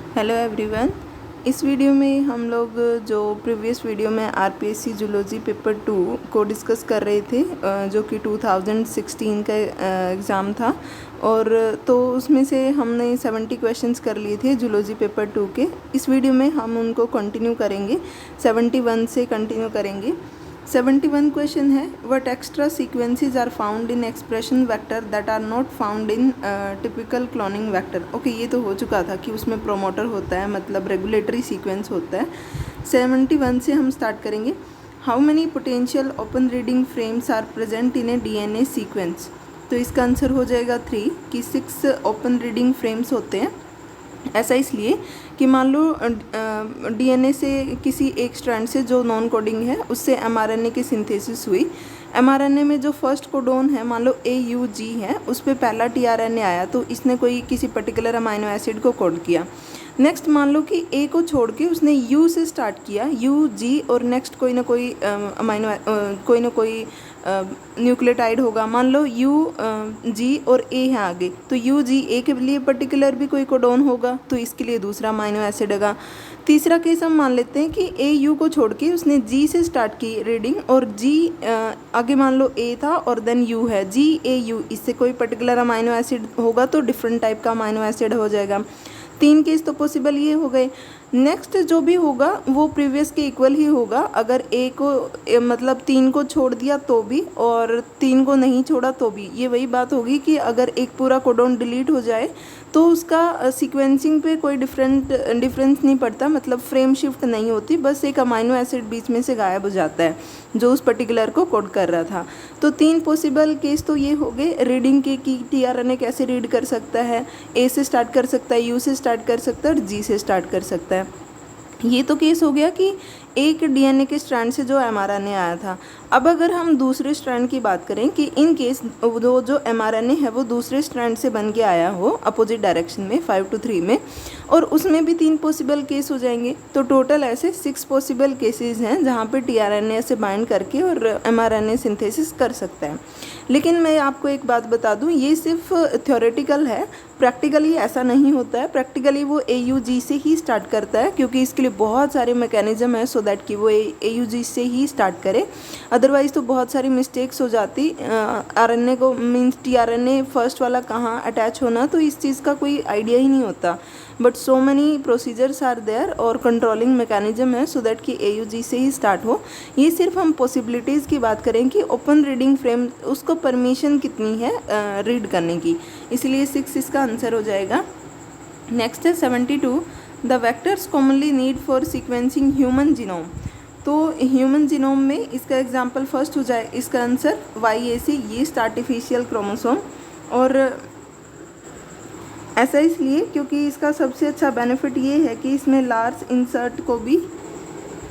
Hello everyone. इस video में हम लोग जो प्रीवियस वीडियो में आरपीएससी जूलॉजी पेपर 2 को डिस्कस कर रहे थे, जो कि 2016 का एग्ज़ाम था। और तो उसमें से हमने 70 क्वेश्चंस कर लिए थे जूलॉजी पेपर 2 के। इस वीडियो में हम उनको कंटिन्यू करेंगे, 71 से कंटिन्यू करेंगे। 71 क्वेश्चन है, what extra sequences are found in expression vector that are not found in typical cloning vector. Okay, ये तो हो चुका था कि उसमें प्रोमोटर होता है, मतलब रेगुलेटरी सीक्वेंस होता है। 71 से हम स्टार्ट करेंगे। How many potential open reading frames are present in a DNA sequence. तो इसका आंसर हो जाएगा 3 कि 6 ओपन रीडिंग फ्रेम्स होते हैं। ऐसा इसलिए कि मान लो डीएनए से किसी एक स्ट्रैंड से जो नॉन कोडिंग है उससे एमआरएनए की सिंथेसिस हुई। एमआरएनए में जो फर्स्ट कोडोन है, मान लो AUG है, उस पर पहला टीआरएनए आया तो इसने कोई किसी पर्टिकुलर अमाइनो एसिड को कोड किया। नेक्स्ट मान लो कि ए को छोड़ के उसने यू से स्टार्ट किया, UG, और नेक्स्ट कोई ना कोई अमाइनो कोई ना कोई न्यूक्लियोटाइड होगा। मान लो UG और A है आगे, तो UGA के लिए पर्टिकुलर भी कोई कोडोन होगा, तो इसके लिए दूसरा अमाइनो एसिड होगा। तीसरा केस हम मान लेते हैं कि AU को छोड़ के उसने G से स्टार्ट की रीडिंग, और G आगे मान लो A था और देन U है, GAU, इससे कोई पर्टिकुलर अमाइनो एसिड होगा तो डिफरेंट टाइप का अमाइनो एसिड हो जाएगा। 3 केस तो पॉसिबल ये हो गए। नेक्स्ट जो भी होगा वो प्रीवियस के इक्वल ही होगा। अगर ए को मतलब 3 को छोड़ दिया तो भी, और 3 को नहीं छोड़ा तो भी, ये वही बात होगी कि अगर एक पूरा कोडोन डिलीट हो जाए तो उसका सीक्वेंसिंग पे कोई डिफरेंस नहीं पड़ता, मतलब फ्रेम शिफ्ट नहीं होती, बस एक अमाइनो एसिड बीच में से गायब हो जाता है जो उस पर्टिकुलर को कोड कर रहा था। तो 3 पॉसिबल केस तो ये हो गए रीडिंग के कि टीआरएनए कैसे रीड कर सकता है। ए से स्टार्ट कर सकता है, यू से स्टार्ट कर सकता है, और जी से स्टार्ट कर सकता है। ये तो केस हो गया कि एक डीएनए के स्ट्रैंड से जो एमआरएनए आया था। अब अगर हम दूसरे स्ट्रैंड की बात करें कि इन केस जो एमआरएनए है वो दूसरे स्ट्रैंड से बन के आया हो अपोजिट डायरेक्शन में 5 to 3 में, और उसमें भी 3 पॉसिबल केस हो जाएंगे। तो टोटल ऐसे 6 पॉसिबल केसेस हैं जहाँ पे टीआरएनए से बाइंड करके और एमआरएनए सिंथेसिस कर सकता है। लेकिन मैं आपको एक बात बता दूं, ये सिर्फ थ्योरेटिकल है, प्रैक्टिकली ऐसा नहीं होता है। प्रैक्टिकली वो AUG से ही स्टार्ट करता है, क्योंकि इसके लिए बहुत सारे मैकेनिज्म है सो दैट कि वो AUG से ही स्टार्ट करे। अदरवाइज़ तो बहुत सारी मिस्टेक्स हो जाती। RNA को मीन्स TRNA फर्स्ट वाला कहाँ अटैच होना, तो इस चीज़ का कोई आइडिया ही नहीं होता। But so many procedures are there और कंट्रोलिंग मैकेनिज्म है सो दैट कि AUG से ही स्टार्ट हो। ये सिर्फ हम पॉसिबिलिटीज़ की बात करें कि ओपन रीडिंग फ्रेम उसको परमिशन कितनी है रीड करने की, इसलिए 6 इसका आंसर हो जाएगा। नेक्स्ट है 72, the vectors commonly need for sequencing human genome. तो ह्यूमन जीनोम में इसका एग्जांपल फर्स्ट हो जाए, इसका answer YAC, yeast artificial chromosome. और ऐसा इसलिए क्योंकि इसका सबसे अच्छा बेनिफिट ये है कि इसमें लार्ज इंसर्ट को भी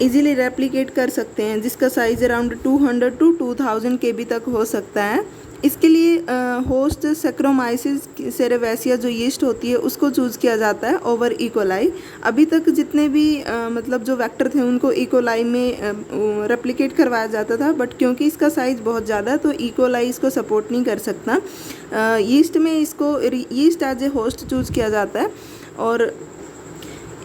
इजीली रेप्लिकेट कर सकते हैं, जिसका साइज़ अराउंड 200 to 2000 KB तक हो सकता है। इसके लिए होस्ट सैक्रोमाइसिस सेरेवेसिया जो यीस्ट होती है उसको चूज़ किया जाता है ओवर इकोलाई। अभी तक जितने भी मतलब जो वेक्टर थे उनको इकोलाई में रेप्लिकेट करवाया जाता था, बट क्योंकि इसका साइज़ बहुत ज़्यादा है तो इकोलाई इसको सपोर्ट नहीं कर सकता। यीस्ट में इसको yeast as a host choose किया जाता है। और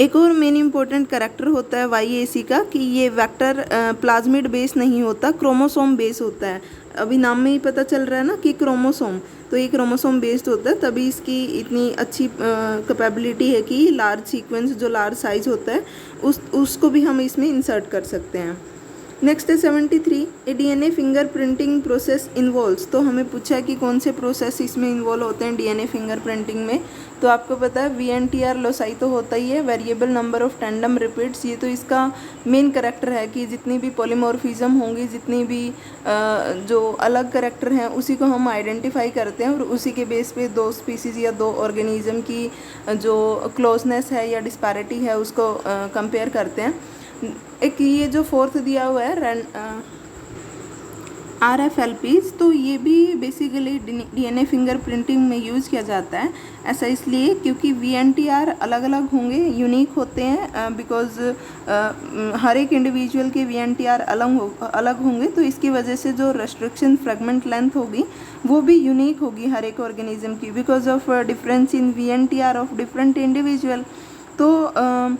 एक और मेन इंपॉर्टेंट कैरेक्टर होता है YAC का कि ये वेक्टर प्लाज्मिड बेस नहीं होता, क्रोमोसोम बेस होता है। अभी नाम में ही पता चल रहा है ना कि क्रोमोसोम, तो ये क्रोमोसोम बेस्ड होता है, तभी इसकी इतनी अच्छी कैपेबिलिटी है कि लार्ज सीक्वेंस जो लार्ज साइज होता है उसको भी हम इसमें इंसर्ट कर सकते हैं। नेक्स्ट है 73, ए DNA finger printing process involves. तो हमें पूछा है कि कौन से प्रोसेस इसमें इन्वॉल्व होते हैं DNA फिंगर प्रिंटिंग में। तो आपको पता है VNTR लोसाई तो होता ही है, variable number of tandem repeats. ये तो इसका मेन करेक्टर है कि जितनी भी पॉलीमॉर्फिज्म होंगी, जितनी भी जो अलग करेक्टर हैं उसी को हम आइडेंटिफाई करते हैं, और उसी के बेस पे 2 स्पीसीज़ या 2 ऑर्गेनिज्म की जो क्लोजनेस है या डिस्पैरिटी है उसको कंपेयर करते हैं। एक ये जो फोर्थ दिया हुआ है RFLPs, तो ये भी बेसिकली DNA फिंगर प्रिंटिंग में यूज़ किया जाता है। ऐसा इसलिए क्योंकि VNTR अलग अलग होंगे, यूनिक होते हैं, बिकॉज हर एक इंडिविजुअल के VNTR अलग होंगे, तो इसकी वजह से जो रेस्ट्रिक्शन फ्रेगमेंट लेंथ होगी वो भी यूनिक होगी हर एक ऑर्गेनिज्म की, because of difference in VNTR of different individual. तो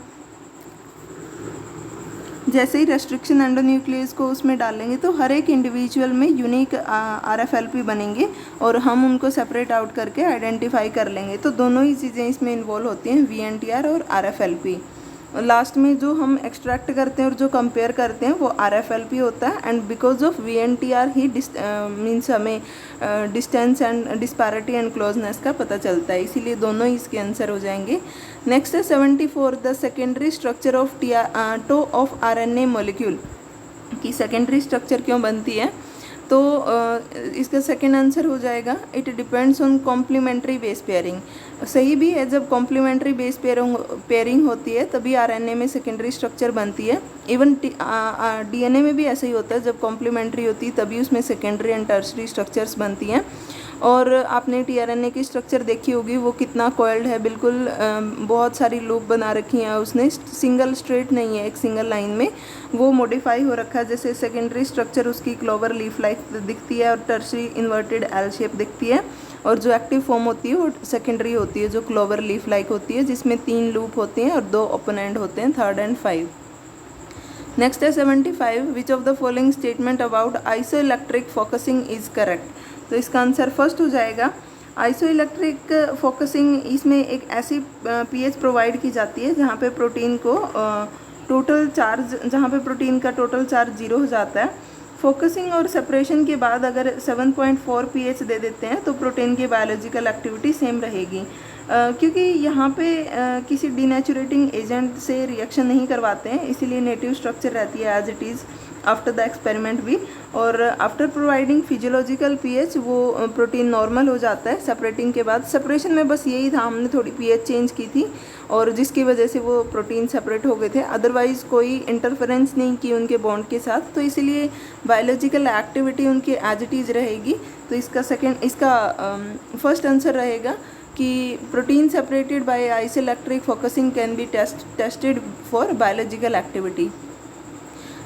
जैसे ही रेस्ट्रिक्शन एंडोन्यूक्लियस को उसमें डालेंगे तो हर एक इंडिविजुअल में यूनिक RFLP बनेंगे और हम उनको सेपरेट आउट करके आइडेंटिफाई कर लेंगे। तो दोनों ही चीज़ें इसमें इन्वॉल्व होती हैं, VNTR और RFLP। लास्ट में जो हम एक्सट्रैक्ट करते हैं और जो कंपेयर करते हैं वो RFLP होता है। एंड बिकॉज ऑफ VNTR ही मीन्स हमें distance and disparity and closeness का पता चलता है, इसीलिए दोनों ही इसके आंसर हो जाएंगे। नेक्स्ट है 74, the secondary structure of two of RNA molecule की सेकेंडरी स्ट्रक्चर क्यों बनती है। तो इसका सेकेंड आंसर हो जाएगा it depends on complementary base pairing. सही भी है, जब कॉम्प्लीमेंट्री बेस पेयरिंग होती है तभी RNA में सेकेंडरी स्ट्रक्चर बनती है। इवन DNA में भी ऐसा ही होता है, जब कॉम्प्लीमेंट्री होती है तभी उसमें सेकेंडरी एंड टर्शरी स्ट्रक्चर्स बनती हैं। और आपने tRNA की स्ट्रक्चर देखी होगी, वो कितना कॉइल्ड है, बिल्कुल बहुत सारी लूप बना रखी हैं उसने, सिंगल स्ट्रेट नहीं है एक सिंगल लाइन में, वो मॉडिफाई हो रखा है। जैसे सेकेंडरी स्ट्रक्चर उसकी क्लोवर लीफ लाइक दिखती है और टर्शरी इन्वर्टेड एल शेप दिखती है, और जो एक्टिव फॉर्म होती है वो सेकेंडरी होती है जो क्लोवर लीफ लाइक होती है, जिसमें 3 लूप होते हैं और 2 ओपन एंड होते हैं, 3rd and 5। नेक्स्ट है 75, विच of the following statement about isoelectric focusing is correct. तो इसका आंसर फर्स्ट हो जाएगा आइसोइलेक्ट्रिक फोकसिंग। इसमें एक ऐसी pH प्रोवाइड की जाती है जहाँ पे प्रोटीन को टोटल चार्ज, जहाँ पे प्रोटीन का टोटल चार्ज 0 हो जाता है। फोकसिंग और सेपरेशन के बाद अगर 7.4 pH दे देते हैं तो प्रोटीन की बायोलॉजिकल एक्टिविटी सेम रहेगी, क्योंकि यहाँ पे किसी डीनेचुरेटिंग एजेंट से रिएक्शन नहीं करवाते हैं, इसीलिए नेटिव स्ट्रक्चर रहती है as it is after the experiment भी। और आफ्टर प्रोवाइडिंग फिजियोलॉजिकल pH वो प्रोटीन नॉर्मल हो जाता है सेपरेटिंग के बाद। सेपरेशन में बस यही था, हमने थोड़ी pH चेंज की थी और जिसकी वजह से वो प्रोटीन सेपरेट हो गए थे, अदरवाइज़ कोई इंटरफेरेंस नहीं की उनके बॉन्ड के साथ, तो इसीलिए बायोलॉजिकल एक्टिविटी उनकी एज इट इज़ रहेगी। तो इसका फर्स्ट आंसर रहेगा कि protein separated by isoelectric focusing can be tested for biological activity.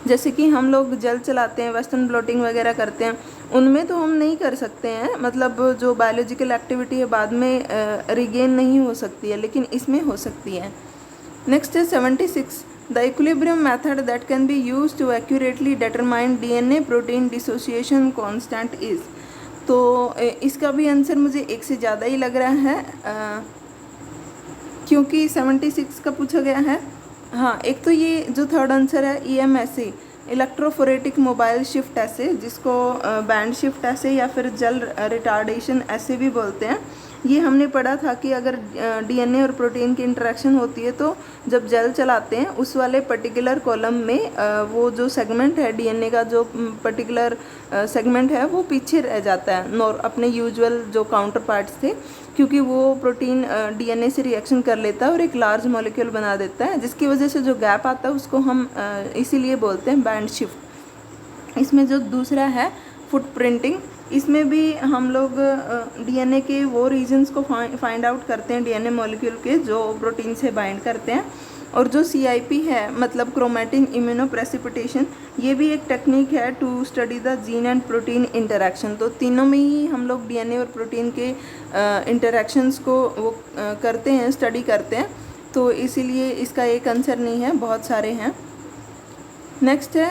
जैसे कि हम लोग जल चलाते हैं, वेस्टर्न ब्लोटिंग वगैरह करते हैं, उनमें तो हम नहीं कर सकते हैं, मतलब जो बायोलॉजिकल एक्टिविटी है बाद में रिगेन नहीं हो सकती है, लेकिन इसमें हो सकती है। नेक्स्ट है 76, the equilibrium method that can be use to accurately determine DNA protein dissociation constant is. तो इसका भी आंसर मुझे एक से ज़्यादा ही लग रहा है, क्योंकि 76 का पूछा गया है। हाँ, एक तो ये जो थर्ड आंसर है EMSA, इलेक्ट्रोफोरेटिक मोबाइल शिफ्ट ऐसे, जिसको बैंड शिफ्ट ऐसे या फिर जल रिटार्डेशन ऐसे भी बोलते हैं। ये हमने पढ़ा था कि अगर DNA और प्रोटीन की इंटरेक्शन होती है तो जब जेल चलाते हैं उस वाले पर्टिकुलर कॉलम में वो जो सेगमेंट है DNA का, जो पर्टिकुलर सेगमेंट है वो पीछे रह जाता है अपने यूजुअल जो काउंटर पार्ट्स थे, क्योंकि वो प्रोटीन DNA से रिएक्शन कर लेता है और एक लार्ज मॉलिक्यूल बना देता है, जिसकी वजह से जो गैप आता है उसको हम इसीलिए बोलते हैं बैंड शिफ्ट। इसमें जो दूसरा है फुटप्रिंटिंग, इसमें भी हम लोग DNA के वो रीजन्स को फाइंड आउट करते हैं DNA मॉलिक्यूल के जो प्रोटीन से बाइंड करते हैं। और जो CIP है मतलब क्रोमैटिन इम्यूनोप्रेसिपिटेशन, ये भी एक टेक्निक है to study the gene and protein interaction. तो तीनों में ही हम लोग DNA और प्रोटीन के इंटरेक्शंस को वो करते हैं, स्टडी करते हैं, तो इसीलिए इसका एक आंसर नहीं है, बहुत सारे हैं। नेक्स्ट है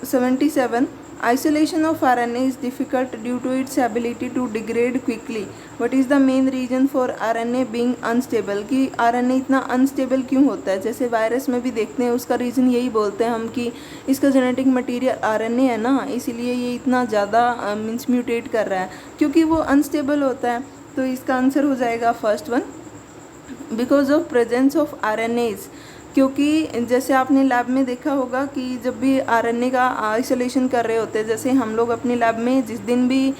77, isolation of RNA is difficult due to its ability to degrade quickly. What is the main reason for RNA being unstable? कि RNA इतना अनस्टेबल क्यों होता है? जैसे वायरस में भी देखते हैं, उसका रीज़न यही बोलते हैं हम कि इसका जेनेटिक मटेरियल RNA है ना, इसीलिए ये इतना ज़्यादा मीन्स म्यूटेट कर रहा है, क्योंकि वो अनस्टेबल होता है। तो इसका आंसर हो जाएगा first one, because of presence of RNAs। क्योंकि जैसे आपने लैब में देखा होगा कि जब भी RNA का आइसोलेशन कर रहे होते हैं, जैसे हम लोग अपनी लैब में जिस दिन भी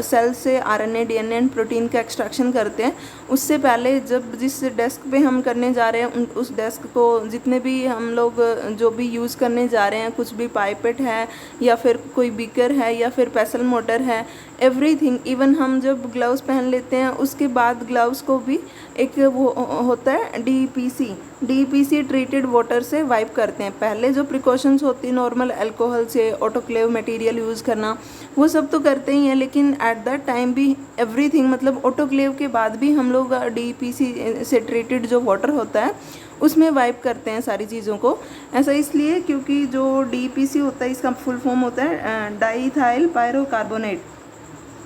सेल से RNA DNA एंड प्रोटीन का एक्सट्रैक्शन करते हैं, उससे पहले जब जिस डेस्क पे हम करने जा रहे हैं उस डेस्क को जितने भी हम लोग जो भी यूज़ करने जा रहे हैं, कुछ भी पाइपेट है या फिर कोई बीकर है या फिर पेसल मोटर है, एवरीथिंग, इवन हम जब ग्लव्स पहन लेते हैं उसके बाद ग्लव्स को भी एक वो होता है DEPC ट्रीटेड वाटर से वाइप करते हैं। पहले जो प्रिकॉशंस होती है नॉर्मल अल्कोहल से, ऑटोक्लेव मटेरियल यूज़ करना, वो सब तो करते ही हैं, लेकिन एट दैट टाइम भी एवरीथिंग, मतलब ऑटोक्लेव के बाद भी हम लोग DPC से ट्रीटेड जो वाटर होता है उसमें वाइप करते हैं सारी चीज़ों को। ऐसा इसलिए क्योंकि जो DPC होता है इसका फुल फॉर्म होता है डाईइथाइल पायरोकार्बोनेट।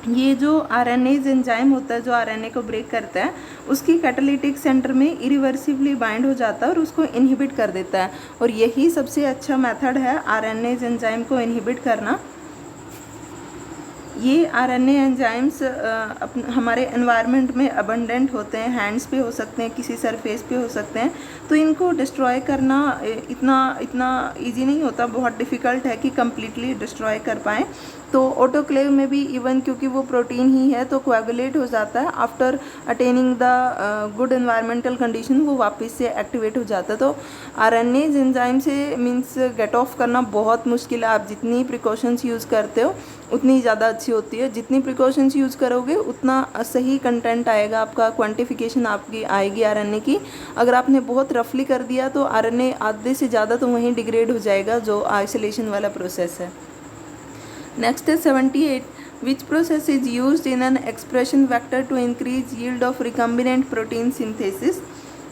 ये जो RNase एंजाइम होता है जो RNA को ब्रेक करता है उसकी कैटालिटिक सेंटर में इरिवर्सिबली बाइंड हो जाता है और उसको इनहिबिट कर देता है, और यही सबसे अच्छा मेथड है RNase एंजाइम को इनहिबिट करना। ये RNA एंजाइम्स हमारे एनवायरनमेंट में अबंडेंट होते हैं, हैंड्स पे हो सकते हैं, किसी सरफेस पे हो सकते हैं, तो इनको डिस्ट्रॉय करना इतना इजी नहीं होता, बहुत डिफ़िकल्ट है कि कम्प्लीटली डिस्ट्रॉय कर पाएँ। तो ऑटोक्लेव में भी इवन क्योंकि वो प्रोटीन ही है तो कोएगुलेट हो जाता है, after attaining the good environmental condition वो वापस से एक्टिवेट हो जाता है। तो RNase एंजाइम से मीन्स गेट ऑफ करना बहुत मुश्किल है। आप जितनी प्रिकॉशंस यूज़ करते हो उतनी ज़्यादा अच्छी होती है, जितनी प्रिकॉशंस यूज़ करोगे उतना सही कंटेंट आएगा, आपका क्वांटिफिकेशन आपकी आएगी RNA की। अगर आपने बहुत रफली कर दिया तो RNA आधे से ज़्यादा तो वहीं डिग्रेड हो जाएगा, जो आइसोलेशन वाला प्रोसेस है। नेक्स्ट है 78, which process is used in an expression vector to increase yield of recombinant protein synthesis.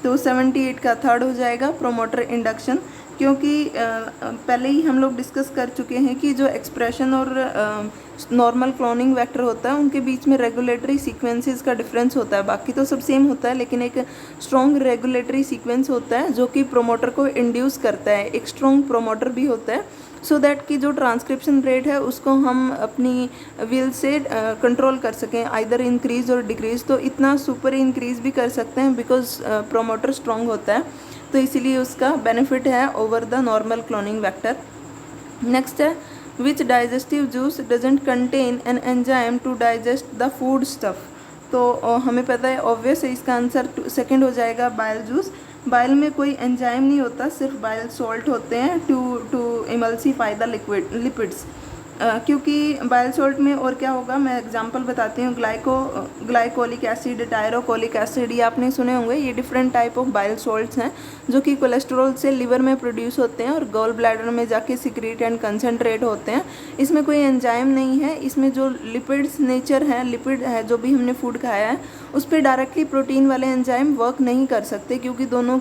तो 78 का थर्ड हो जाएगा प्रोमोटर इंडक्शन, क्योंकि पहले ही हम लोग डिस्कस कर चुके हैं कि जो एक्सप्रेशन और नॉर्मल क्लोनिंग वेक्टर होता है उनके बीच में रेगुलेटरी सीक्वेंसेस का डिफरेंस होता है। बाकी तो सब सेम होता है, लेकिन एक स्ट्रॉन्ग रेगुलेटरी सीक्वेंस होता है जो कि प्रोमोटर को इंड्यूस करता है। एक स्ट्रॉन्ग प्रोमोटर भी होता है सो दैट कि जो ट्रांसक्रिप्शन रेट है उसको हम अपनी विल से कंट्रोल कर सकें, आइदर इंक्रीज और डिक्रीज। तो इतना सुपर इंक्रीज भी कर सकते हैं बिकॉज प्रोमोटर स्ट्रॉन्ग होता है, तो इसीलिए उसका बेनिफिट है over the normal cloning vector. Next है which digestive juice doesn't contain an enzyme to digest the food stuff. तो हमें पता है ऑब्वियस है, इसका आंसर सेकंड हो जाएगा बाइल जूस। बाइल में कोई एंजाइम नहीं होता, सिर्फ बाइल सॉल्ट होते हैं टू इमल्सीफाई द लिपिड्स। क्योंकि बाइल सॉल्ट में और क्या होगा, मैं एग्जांपल बताती हूँ। ग्लाइकोलिक एसिड, टायरोकोलिक एसिड, ये आपने सुने होंगे। ये different type of bile salts हैं जो कि कोलेस्ट्रॉल से लिवर में प्रोड्यूस होते हैं और गॉल ब्लैडर में जाके सिक्रीट एंड कंसनट्रेट होते हैं। इसमें कोई एंजाइम नहीं है। इसमें जो लिपिड्स नेचर है, लिपिड है जो भी हमने फूड खाया है उस पर डायरेक्टली प्रोटीन वाले एंजाइम वर्क नहीं कर सकते, क्योंकि दोनों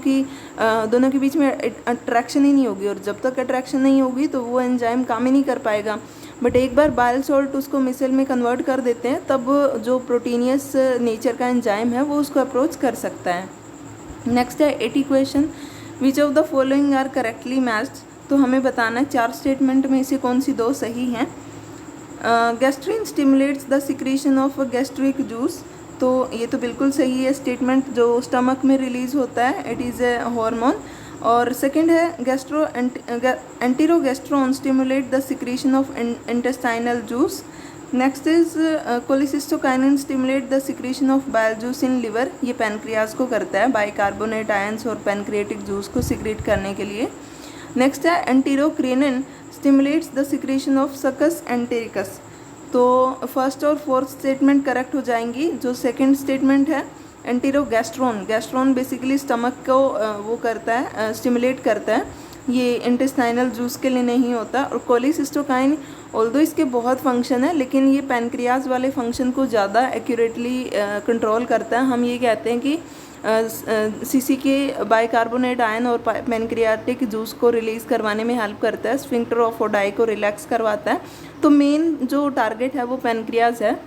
के बीच में अट्रैक्शन ही नहीं होगी, और जब तक अट्रैक्शन नहीं होगी तो वो एंजाइम काम ही नहीं कर पाएगा। बट एक बार बाइल सॉल्ट उसको मिसल में कन्वर्ट कर देते हैं तब जो प्रोटीनियस नेचर का एंजाइम है वो उसको अप्रोच कर सकता है। नेक्स्ट है 80 question, which of the following are correctly matched. तो हमें बताना है 4 स्टेटमेंट में से कौन सी 2 सही हैं। Gastrin stimulates the secretion of gastric juice. तो ये तो बिल्कुल सही है स्टेटमेंट, जो स्टमक में रिलीज होता है, इट इज़ ए हार्मोन। और सेकंड है enterogastrone stimulate the secretion of intestinal juice. Next is cholecystokinin stimulate the secretion of bile juice in liver. ये पैनक्रियाज को करता है, बाइकार्बोनेट आयंस और पैनक्रियाटिक जूस को सिक्रीट करने के लिए। नेक्स्ट है enterocrinin stimulates the secretion of succus entericus. तो फर्स्ट और फोर्थ स्टेटमेंट करेक्ट हो जाएंगी। जो सेकंड स्टेटमेंट है एंटीरोगैस्ट्रोन, गैस्ट्रोन बेसिकली स्टमक को वो करता है, स्टिमुलेट करता है, ये इंटेस्टाइनल जूस के लिए नहीं होता। और कोलिसिस्टोकाइन ऑल्दो इसके बहुत फंक्शन है, लेकिन ये पैनक्रियाज वाले फंक्शन को ज़्यादा एक्यूरेटली कंट्रोल करता है। हम ये कहते हैं कि सीसी के बाइकार्बोनेट आयन और पैनक्रियाटिक जूस को रिलीज़ करवाने में हेल्प करता है, स्फिंक्टर ऑफ ओडाई को रिलैक्स करवाता है। तो मेन जो टारगेट है वो पैनक्रियाज है।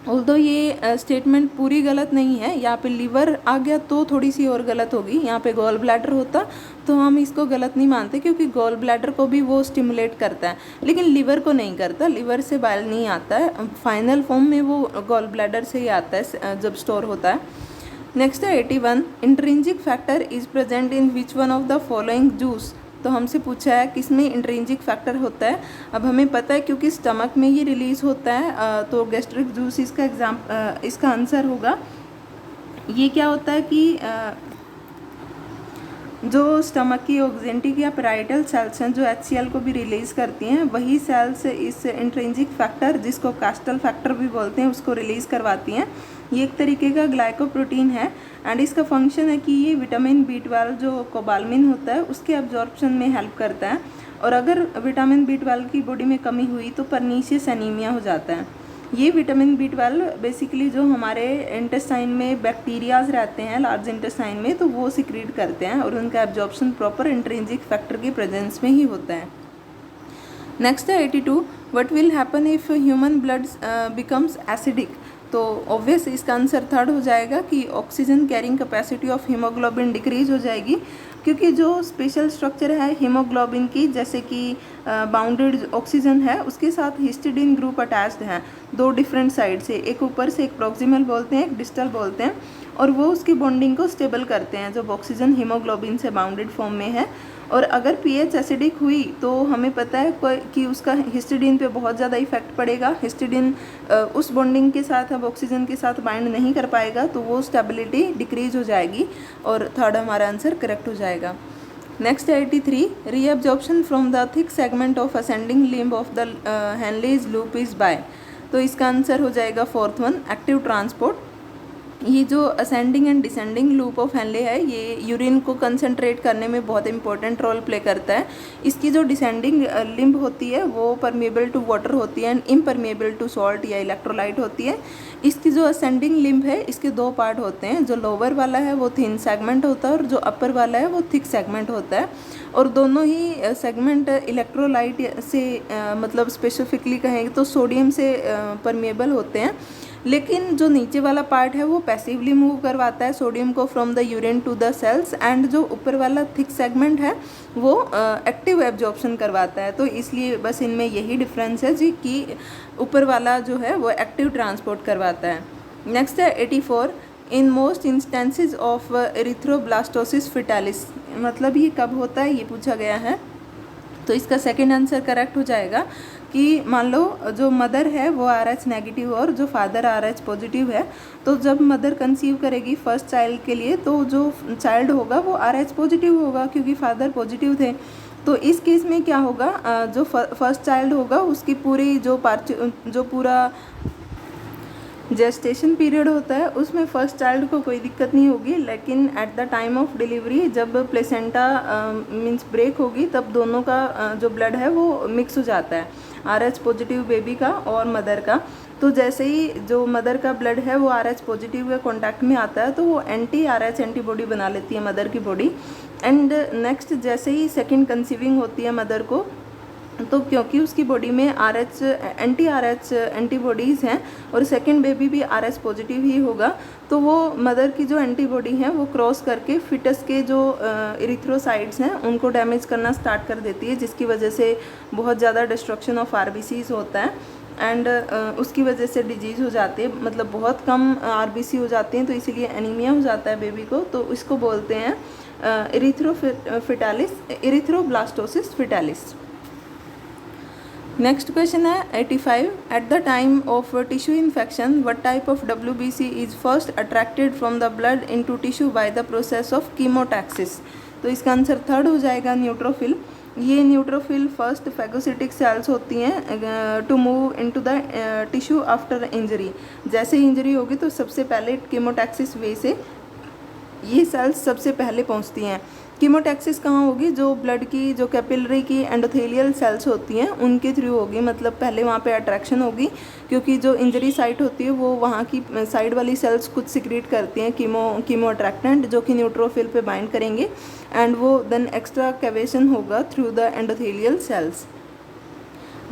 ऑल्दो ये स्टेटमेंट पूरी गलत नहीं है, यहाँ पे लीवर आ गया तो थोड़ी सी और गलत होगी। यहाँ पे गॉल ब्लैडर होता तो हम इसको गलत नहीं मानते, क्योंकि गॉल ब्लैडर को भी वो स्टिमुलेट करता है, लेकिन लीवर को नहीं करता। लीवर से बाइल नहीं आता है, फाइनल फॉर्म में वो गॉल ब्लैडर से ही आता है जब स्टोर होता है। नेक्स्ट है 81, intrinsic factor is present in which one of the following juice. तो हमसे पूछा है किस में इंट्रिंसिक फैक्टर होता है। अब हमें पता है क्योंकि स्टमक में ये रिलीज होता है, तो गैस्ट्रिक जूस इसका आंसर होगा। ये क्या होता है कि जो स्टमक की ऑक्जेंटिक या पैराइटल सेल्स हैं जो HCl को भी रिलीज करती हैं, वही सेल्स इस इंट्रिंसिक फैक्टर, जिसको कास्टल फैक्टर भी बोलते हैं, उसको रिलीज करवाती हैं। ये एक तरीके का ग्लाइकोप्रोटीन है एंड इसका फंक्शन है कि ये विटामिन B12 जो कोबालमिन होता है उसके एब्जॉर्प्शन में हेल्प करता है। और अगर विटामिन B12 की बॉडी में कमी हुई तो परनीशियस एनीमिया हो जाता है। ये विटामिन B12 बेसिकली जो हमारे इंटेस्टाइन में बैक्टीरियाज रहते हैं लार्ज इंटेस्टाइन में, तो वो सिक्रीट करते हैं और उनका एब्जॉर्प्शन प्रॉपर इंट्रिंसिक फैक्टर की प्रेजेंस में ही होता है। नेक्स्ट है 82, what will happen if human blood becomes acidic. तो ऑब्वियस इसका आंसर थर्ड हो जाएगा कि oxygen carrying capacity of haemoglobin decrease हो जाएगी, क्योंकि जो स्पेशल स्ट्रक्चर है हीमोग्लोबिन की, जैसे कि बाउंडेड ऑक्सीजन है उसके साथ हिस्टिडीन ग्रुप अटैच्ड हैं दो डिफरेंट साइड से, एक ऊपर से एक प्रॉक्सिमल बोलते हैं एक डिस्टल बोलते हैं, और वो उसकी बॉन्डिंग को स्टेबल करते हैं जब ऑक्सीजन हीमोग्लोबिन से बाउंडेड फॉर्म में है। और अगर पीएच एसिडिक हुई तो हमें पता है कि उसका हिस्टिडीन पे बहुत ज़्यादा इफेक्ट पड़ेगा। हिस्टिडीन उस बॉन्डिंग के साथ अब ऑक्सीजन के साथ बाइंड नहीं कर पाएगा, तो वो स्टेबिलिटी डिक्रीज हो जाएगी और थर्ड हमारा आंसर करेक्ट हो जाएगा। Next 83, reabsorption from the thick segment of ascending limb of the Henle's loop is by. तो इसका आंसर हो जाएगा फोर्थ वन, एक्टिव ट्रांसपोर्ट। ये जो ascending and descending loop of Henle है ये यूरिन को कंसंट्रेट करने में बहुत इंपॉर्टेंट रोल प्ले करता है। इसकी जो डिसेंडिंग लिम्ब होती है वो परमेबल टू वाटर होती है एंड इम्परमेबल टू सॉल्ट या इलेक्ट्रोलाइट होती है। इसकी जो असेंडिंग लिम्ब है इसके दो पार्ट होते हैं, जो लोअर वाला है वो थिन सेगमेंट होता है और जो अपर वाला है वो थिक सेगमेंट होता है, और दोनों ही सेगमेंट इलेक्ट्रोलाइट से मतलब स्पेसिफिकली कहेंगे तो सोडियम से परमेबल होते हैं। लेकिन जो नीचे वाला पार्ट है वो पैसिवली मूव करवाता है सोडियम को from the urine to the cells, and जो ऊपर वाला थिक सेगमेंट है वो एक्टिव एब्जॉर्प्शन करवाता है। तो इसलिए बस इनमें यही डिफरेंस है जी कि ऊपर वाला जो है वो एक्टिव ट्रांसपोर्ट करवाता है। नेक्स्ट है 84, in most instances of erythroblastosis fetalis. मतलब ये कब होता है ये पूछा गया है, तो इसका सेकंड आंसर करेक्ट हो जाएगा कि मान लो जो मदर है वो RH नेगेटिव और जो फादर RH पॉजिटिव है, तो जब मदर कंसीव करेगी फर्स्ट चाइल्ड के लिए तो जो चाइल्ड होगा वो RH पॉजिटिव होगा क्योंकि फादर पॉजिटिव थे। तो इस केस में क्या होगा, जो फर्स्ट चाइल्ड होगा उसकी पूरी जो पूरा जेस्टेशन पीरियड होता है उसमें फर्स्ट चाइल्ड को कोई दिक्कत नहीं होगी, लेकिन eight the time of delivery जब प्लेसेंटा मींस ब्रेक होगी तब दोनों का जो ब्लड है वो मिक्स हो जाता है, RH पॉजिटिव बेबी का और मदर का। तो जैसे ही जो मदर का ब्लड है वो RH पॉजिटिव के कॉन्टैक्ट में आता है तो वो RH एंटीबॉडी बना लेती है मदर की बॉडी। एंड नेक्स्ट जैसे ही सेकेंड कंसीविंग होती है मदर को, तो क्योंकि उसकी बॉडी में एंटी-RH एंटीबॉडीज़ हैं और सेकेंड बेबी भी RH पॉजिटिव ही होगा, तो वो मदर की जो एंटीबॉडी हैं वो क्रॉस करके फिटस के जो इरिथ्रोसाइट्स हैं उनको डैमेज करना स्टार्ट कर देती है, जिसकी वजह से बहुत ज़्यादा डिस्ट्रक्शन ऑफ RBCs होता है एंड उसकी वजह से डिजीज़ हो जाती है, मतलब बहुत कम RBC हो जाती हैं, तो इसीलिए एनीमिया हो जाता है बेबी को। तो इसको बोलते हैं इरिथ्रोब्लास्टोसिस फिटालिस। नेक्स्ट क्वेश्चन है 85, eight the time of tissue infection what type of WBC is first attracted from the blood into tissue by the process of chemotaxis. तो इसका आंसर थर्ड हो जाएगा, न्यूट्रोफिल। ये न्यूट्रोफिल फर्स्ट फैगोसिटिक सेल्स होती हैं to move into the tissue after injury. जैसे injury होगी तो सबसे पहले कीमोटैक्सिस वे से ये सेल्स सबसे पहले पहुंचती हैं। कीमोटैक्सिस कहाँ होगी, जो ब्लड की जो कैपिलरी की एंडोथेलियल सेल्स होती हैं उनके थ्रू होगी, मतलब पहले वहाँ पे अट्रैक्शन होगी क्योंकि जो इंजरी साइट होती है वो वहाँ की साइड वाली सेल्स कुछ सिक्रीट करती हैं कीमो अट्रैक्टेंट जो कि न्यूट्रोफिल पे बाइंड करेंगे एंड वो देन एक्स्ट्रा कैवेशन होगा through the endothelial cells.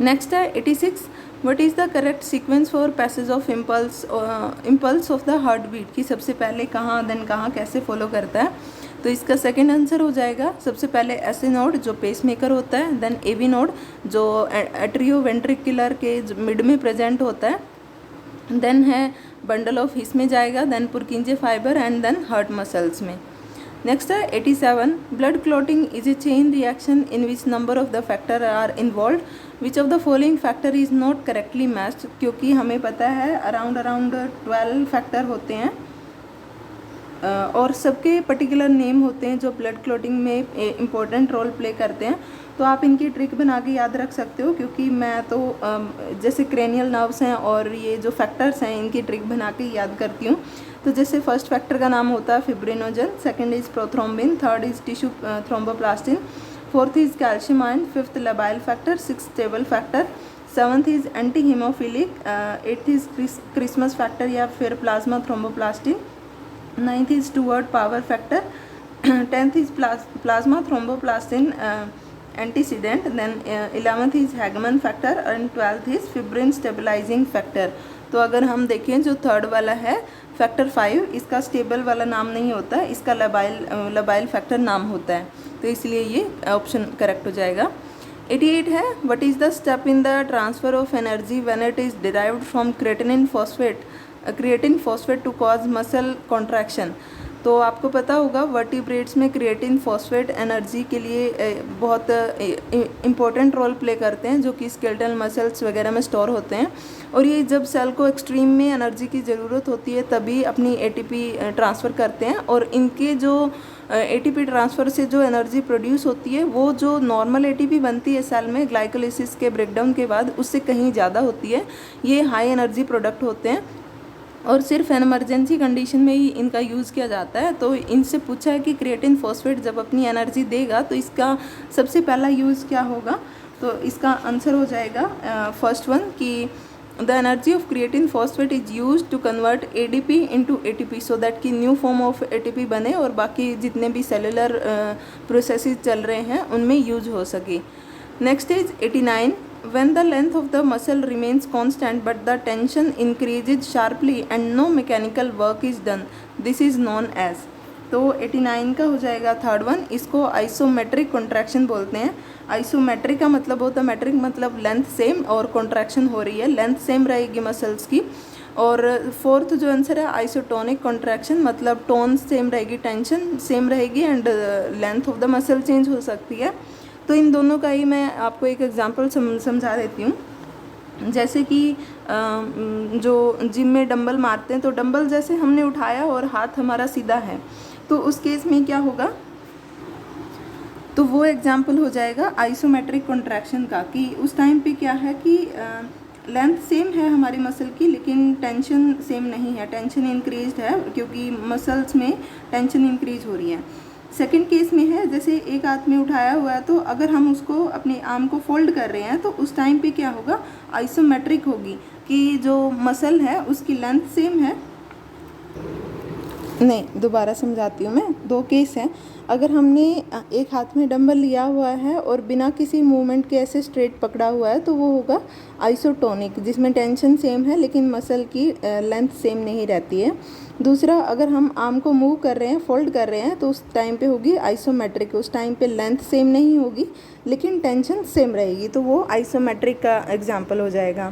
Next है 86, what is the correct sequence for passage of impulse of the heartbeat, की सबसे पहले कहाँ देन कहाँ कैसे फॉलो करता है। तो इसका सेकंड आंसर हो जाएगा सबसे पहले SA नोड जो पेसमेकर होता है, देन AV नोड जो एट्रियोवेंट्रिकुलर के मिड में प्रेजेंट होता है, देन है बंडल ऑफ हिस में जाएगा, then Purkinje fibre and then heart muscles में। नेक्स्ट है 87, blood clotting is a chain reaction in which number of the factor are involve, which of the following factor is not correctly matched. क्योंकि हमें पता है around 12 factor होते हैं और सबके पर्टिकुलर नेम होते हैं जो ब्लड क्लॉटिंग में इम्पोर्टेंट रोल प्ले करते हैं। तो आप इनकी ट्रिक बना के याद रख सकते हो, क्योंकि मैं तो जैसे क्रेनियल नर्व्स हैं और ये जो फैक्टर्स हैं इनकी ट्रिक बना के याद करती हूँ। तो जैसे फर्स्ट फैक्टर का नाम होता है fibrinogen, second is prothrombin, third is tissue thromboplastin, fourth is calcium ion, fifth labile factor, six stable factor, 7th is anti haemophilic, 8th is Christmas factor या फिर plasma thromboplastin, 9th is toward power factor, 10th is plasma thromboplastin antecedent, then 11th is Hageman factor and 12th is fibrin stabilising factor. तो अगर हम देखें जो third वाला है factor 5, इसका स्टेबल वाला नाम नहीं होता है, इसका लबाइल फैक्टर नाम होता है, तो इसलिए ये ऑप्शन करेक्ट हो जाएगा। 88 है what is the step in the transfer of energy when it is derived from creatinine phosphate to cause muscle contraction. तो आपको पता होगा वर्टिब्रेट्स में क्रिएटिन फॉस्फेट एनर्जी के लिए बहुत इम्पोर्टेंट रोल प्ले करते हैं, जो कि स्केलेटल मसल्स वगैरह में स्टोर होते हैं, और ये जब सेल को एक्सट्रीम में एनर्जी की ज़रूरत होती है तभी अपनी एटीपी ट्रांसफ़र करते हैं, और इनके जो एटीपी ट्रांसफ़र से जो एनर्जी प्रोड्यूस होती है वो जो नॉर्मल एटीपी बनती है सेल में ग्लाइकोलिसिस के ब्रेकडाउन के बाद उससे कहीं ज़्यादा होती है। ये हाई एनर्जी प्रोडक्ट होते हैं और सिर्फ इमरजेंसी कंडीशन में ही इनका यूज़ किया जाता है। तो इनसे पूछा है कि क्रिएटिन फॉस्फेट जब अपनी एनर्जी देगा तो इसका सबसे पहला यूज़ क्या होगा, तो इसका आंसर हो जाएगा फर्स्ट वन कि the energy of creatine phosphate is use to convert ADP into ATP so that कि न्यू फॉर्म ऑफ एटीपी बने और बाकी जितने भी सेलुलर प्रोसेसेस चल रहे हैं उनमें यूज हो सके। Next is 89, when the length of the muscle remains constant but the tension increases sharply and no mechanical work is done, this is known as। तो 89 का हो जाएगा थर्ड वन, इसको आइसोमेट्रिक कॉन्ट्रैक्शन बोलते हैं। आइसोमेट्रिक का मतलब होता है, मेट्रिक मतलब लेंथ सेम और कॉन्ट्रैक्शन हो रही है, लेंथ सेम रहेगी मसल्स की। और फोर्थ जो आंसर है आइसोटोनिक कॉन्ट्रैक्शन, मतलब टोन सेम रहेगी, टेंशन सेम रहेगी and length of the muscle change हो सकती है। तो इन दोनों का ही मैं आपको एक एग्जांपल समझा देती हूँ। जैसे कि जो जिम में डंबल मारते हैं, तो डंबल जैसे हमने उठाया और हाथ हमारा सीधा है, तो उस केस में क्या होगा, तो वो एग्जांपल हो जाएगा आइसोमेट्रिक कॉन्ट्रैक्शन का, कि उस टाइम पे क्या है कि लेंथ सेम है हमारी मसल की लेकिन टेंशन सेम नहीं है, टेंशन इंक्रीज्ड है क्योंकि मसल्स में टेंशन इंक्रीज हो रही है। सेकंड केस में है जैसे एक हाथ में उठाया हुआ है, तो अगर हम उसको अपने आर्म को फोल्ड कर रहे हैं तो उस टाइम पे क्या होगा, आइसोमेट्रिक होगी, कि जो मसल है उसकी लेंथ सेम है। नहीं, दोबारा समझाती हूँ मैं, दो केस हैं। अगर हमने एक हाथ में डंबल लिया हुआ है और बिना किसी मूवमेंट के ऐसे स्ट्रेट पकड़ा हुआ है तो वो होगा आइसोटोनिक, जिसमें टेंशन सेम है लेकिन मसल की लेंथ सेम नहीं रहती है। दूसरा, अगर हम आर्म को मूव कर रहे हैं, फोल्ड कर रहे हैं, तो उस टाइम पे होगी आइसोमेट्रिक, उस टाइम पे लेंथ सेम नहीं होगी लेकिन टेंशन सेम रहेगी, तो वो आइसोमेट्रिक का एग्जाम्पल हो जाएगा।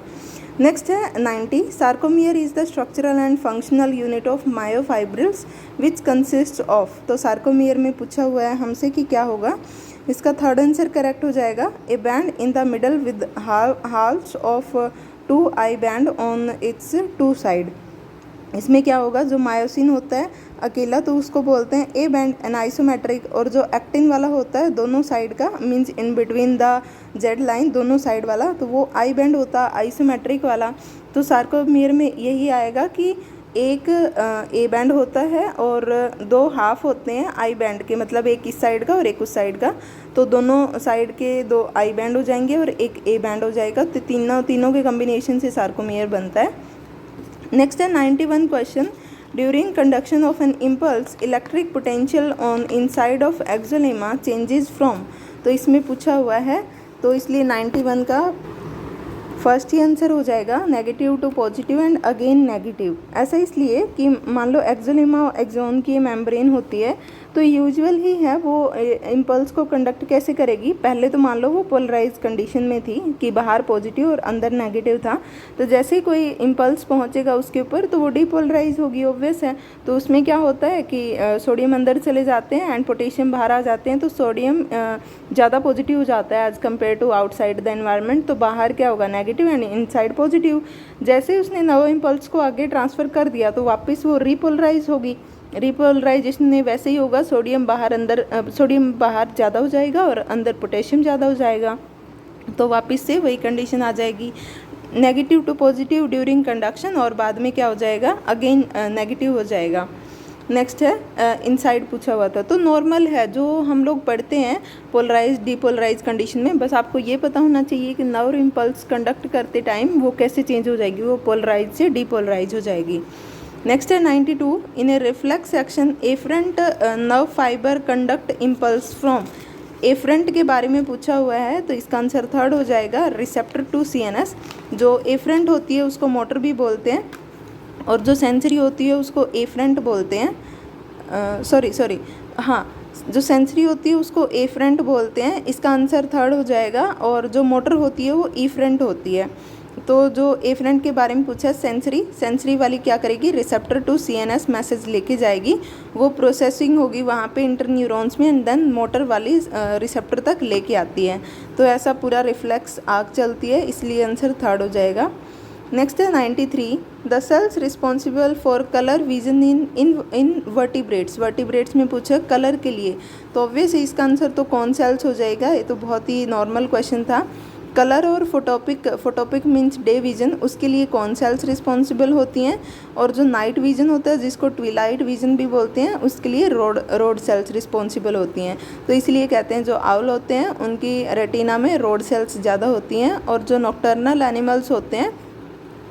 नेक्स्ट है 90, sarcomere is the structural and functional unit of myofibrils which consist of. तो सार्कोमियर में पूछा हुआ है हमसे कि क्या होगा, इसका थर्ड आंसर करेक्ट हो जाएगा, a band in the middle with halves of 2 I band on its 2 side. इसमें क्या होगा, जो मायोसिन होता है अकेला तो उसको बोलते हैं ए बैंड एन आइसोमेट्रिक, और जो एक्टिन वाला होता है दोनों साइड का, means in between the Z line दोनों साइड वाला, तो वो आई बैंड होता है आइसोमेट्रिक वाला। तो सार्कोमियर में यही आएगा कि एक ए बैंड होता है और 2 हाफ होते हैं आई बैंड के, मतलब एक इस साइड का और एक उस साइड का, तो दोनों साइड के 2 आई बैंड हो जाएंगे और एक ए बैंड हो जाएगा, तो तीनों के कम्बिनेशन से सार्कोमियर बनता है। नेक्स्ट है 91 question, during conduction of an impulse electric potential on inside of axolemma changes from. तो इसमें पूछा हुआ है, तो इसलिए 91 का फर्स्ट ही आंसर हो जाएगा negative to positive and again negative. ऐसा इसलिए कि मान लो एक्सोलेमा एक्सोन की मेम्ब्रेन होती है, तो यूजुअल ही है वो इम्पल्स को कंडक्ट कैसे करेगी, पहले तो मान लो वो पोलराइज कंडीशन में थी कि बाहर पॉजिटिव और अंदर नेगेटिव था, तो जैसे ही कोई इम्पल्स पहुंचेगा उसके ऊपर तो वो डीपोलराइज होगी, ऑब्वियस है। तो उसमें क्या होता है कि सोडियम अंदर चले जाते हैं एंड पोटेशियम बाहर आ जाते हैं, तो सोडियम ज़्यादा पॉजिटिव हो जाता है as compare to outside the environment, तो बाहर क्या होगा नेगेटिव एंड इनसाइड पॉजिटिव। जैसे उसने नव इम्पल्स को आगे ट्रांसफ़र कर दिया तो वापस वो रीपोलराइज होगी, रिपोलराइजेशन में वैसे ही होगा, सोडियम बाहर ज़्यादा हो जाएगा और अंदर पोटेशियम ज़्यादा हो जाएगा, तो वापस से वही कंडीशन आ जाएगी, negative to positive during conduction, और बाद में क्या हो जाएगा अगेन नेगेटिव हो जाएगा। नेक्स्ट है इनसाइड पूछा हुआ था, तो नॉर्मल है जो हम लोग पढ़ते हैं पोलराइज डीपोलराइज कंडीशन में। बस आपको ये पता होना चाहिए कि नर्व इम्पल्स कंडक्ट करते टाइम वो कैसे चेंज हो जाएगी, वो पोलराइज से डीपोलराइज हो जाएगी। नेक्स्ट है 92, in a reflex action efferent nerve fibre conduct impulse from. Efferent के बारे में पूछा हुआ है, तो इसका आंसर थर्ड हो जाएगा रिसेप्टर टू CNS। जो एफरेंट होती है उसको मोटर भी बोलते हैं, और जो सेंसरी होती है उसको एफरेंट बोलते हैं। सॉरी हाँ, जो सेंसरी होती है उसको एफरेंट बोलते हैं, इसका आंसर थर्ड हो जाएगा। और जो मोटर होती है वो ईफरेंट होती है। तो जो एफरेंट के बारे में पूछा है, सेंसरी वाली क्या करेगी, रिसेप्टर टू CNS मैसेज लेके जाएगी, वो प्रोसेसिंग होगी वहाँ पे इंटरन्यूरॉन्स में, एंड देन मोटर वाली रिसेप्टर तक लेके आती है। तो ऐसा पूरा रिफ्लेक्स आग चलती है, इसलिए आंसर थर्ड हो जाएगा। नेक्स्ट है 93, the cells responsible for colour vision in vertebrates में पूछा कलर के लिए, तो ऑब्वियस इसका आंसर तो कौन सेल्स हो जाएगा, ये तो बहुत ही नॉर्मल क्वेश्चन था। कलर और फोटोपिक मीन्स डे विजन, उसके लिए कौन सेल्स रिस्पॉन्सिबल होती हैं, और जो नाइट विजन होता है जिसको ट्विलाइट विजन भी बोलते हैं, उसके लिए रोड सेल्स रिस्पॉन्सिबल होती हैं। तो इसलिए कहते हैं जो आउल होते हैं उनकी रेटिना में रोड सेल्स ज़्यादा होती हैं, और जो नॉक्टर्नल एनिमल्स होते हैं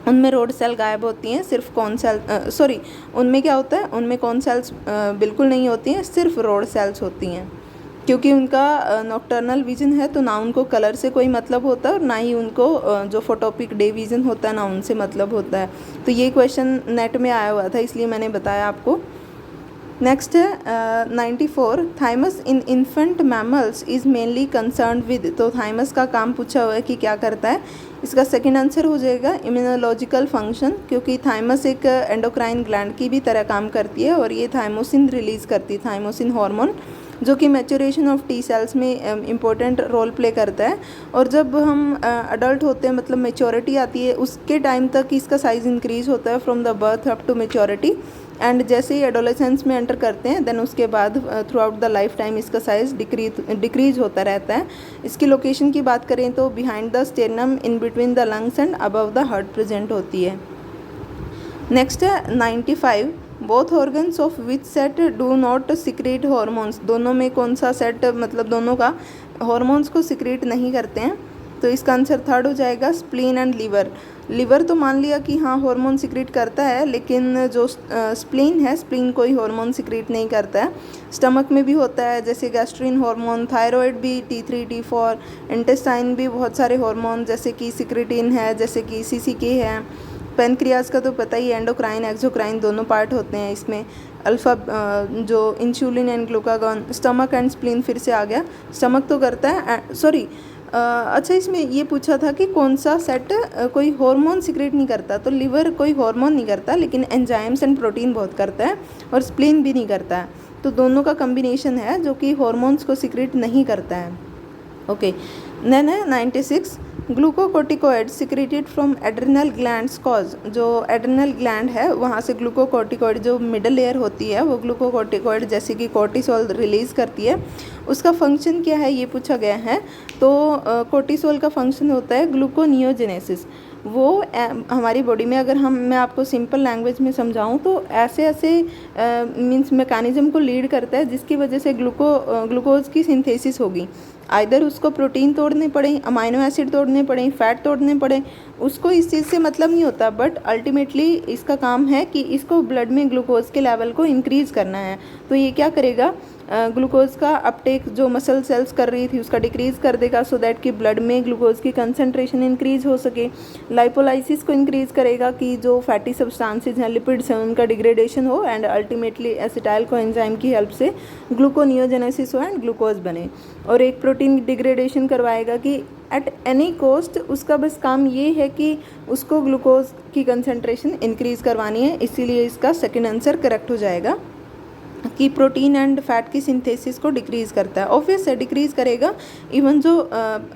उनमें रोड सेल गायब होती हैं, सिर्फ कौन सेल उनमें क्या होता है, उनमें कौन सेल्स बिल्कुल नहीं होती हैं, सिर्फ रोड सेल्स होती हैं, क्योंकि उनका नॉक्टर्नल विजन है, तो ना उनको कलर से कोई मतलब होता है और ना ही उनको जो फोटोपिक डे विजन होता है ना उनसे मतलब होता है। तो ये क्वेश्चन नेट में आया हुआ था, इसलिए मैंने बताया आपको। नेक्स्ट है 94, thymus in infant mammals is mainly concern with, तो थाइमस का काम पूछा हुआ है कि क्या करता है, इसका सेकंड आंसर हो जाएगा इम्यूनोलॉजिकल फंक्शन, क्योंकि थाइमस एक एंडोक्राइन ग्लैंड की भी तरह काम करती है, और ये थाइमोसिन रिलीज़ करती है, थाइमोसिन हार्मोन, जो कि मैच्योरेशन ऑफ T सेल्स में इम्पोर्टेंट रोल प्ले करता है। और जब हम अडल्ट होते हैं, मतलब मेच्योरिटी आती है, उसके टाइम तक इसका साइज़ इंक्रीज़ होता है from the birth up to maturity, and जैसे ही एडोलेसेंस में एंटर करते हैं देन उसके बाद throughout the lifetime इसका साइज़ डिक्रीज होता रहता है। इसकी लोकेशन की बात करें तो behind the sternum, in between the lungs and above the heart present होती है। नेक्स्ट है 95, both organs of which set do not secrete hormones, दोनों में कौन सा सेट, मतलब दोनों का हॉर्मोन्स को सिक्रेट नहीं करते हैं, तो इसका आंसर थर्ड हो जाएगा स्प्लीन एंड लीवर तो मान लिया कि हाँ हार्मोन सिक्रेट करता है, लेकिन जो स्प्लीन है, स्प्लीन कोई हार्मोन सिक्रेट नहीं करता है। स्टमक में भी होता है, जैसे गैस्ट्रिन हार्मोन, थायराइड भी, T3 T4, इंटेस्टाइन भी बहुत सारे हार्मोन जैसे कि सिक्रेटिन है, जैसे कि CCK है। पेनक्रियाज का तो पता ही, एंडोक्राइन एक्सोक्राइन दोनों पार्ट होते हैं इसमें, अल्फा जो insulin and glucagon. Stomach and spleen फिर से आ गया, स्टमक तो करता है, अच्छा इसमें ये पूछा था कि कौन सा सेट कोई हार्मोन सिक्रेट नहीं करता, तो लिवर कोई हार्मोन नहीं करता, लेकिन एंजाइम्स एंड प्रोटीन बहुत करता है, और स्प्लीन भी नहीं करता है, तो दोनों का कम्बिनेशन है जो कि हार्मोन्स को सिक्रेट नहीं करता है। ओके, देन है 96, glucocorticoid secreted from adrenal glands cause, जो एड्रिनल ग्लैंड है वहाँ से ग्लूकोकोर्टिकोइड, जो मिडल लेयर होती है वो ग्लूकोकोर्टिकोइड जैसे कि कोर्टिसोल रिलीज़ करती है, उसका फंक्शन क्या है ये पूछा गया है। तो कोर्टिसोल का फंक्शन होता है ग्लूकोनियोजेनेसिस, वो हमारी बॉडी में, अगर मैं आपको सिंपल लैंग्वेज में समझाऊं तो ऐसे मींस मैकेनिज्म को लीड करता है जिसकी वजह से ग्लूकोज की सिंथेसिस होगी। आइदर उसको प्रोटीन तोड़ने पड़े, अमाइनो एसिड तोड़ने पड़े, फैट तोड़ने पड़े, उसको इस चीज़ से मतलब नहीं होता, बट अल्टीमेटली इसका काम है कि इसको ब्लड में ग्लूकोज के लेवल को इंक्रीज़ करना है। तो ये क्या करेगा, ग्लूकोज का अपटेक जो मसल सेल्स कर रही थी उसका डिक्रीज़ कर देगा, सो दैट कि ब्लड में ग्लूकोज की कंसंट्रेशन इंक्रीज़ हो सके। लाइपोलाइसिस को इंक्रीज़ करेगा कि जो फैटी सब्सटेंसेस हैं, लिपिड्स हैं, उनका डिग्रेडेशन हो, एंड अल्टीमेटली एसिटाइल कोएंजाइम की हेल्प से ग्लूकोनियोजेनेसिस हो एंड ग्लूकोज बने। और एक प्रोटीन डिग्रेडेशन करवाएगा कि एट एनी कॉस्ट उसका बस काम ये है कि उसको ग्लूकोज की कंसंट्रेशन इंक्रीज़ करवानी है, इसीलिए इसका सेकंड आंसर करेक्ट हो जाएगा कि प्रोटीन एंड फैट की सिंथेसिस को डिक्रीज़ करता है। ऑब्वियस है डिक्रीज़ करेगा, इवन जो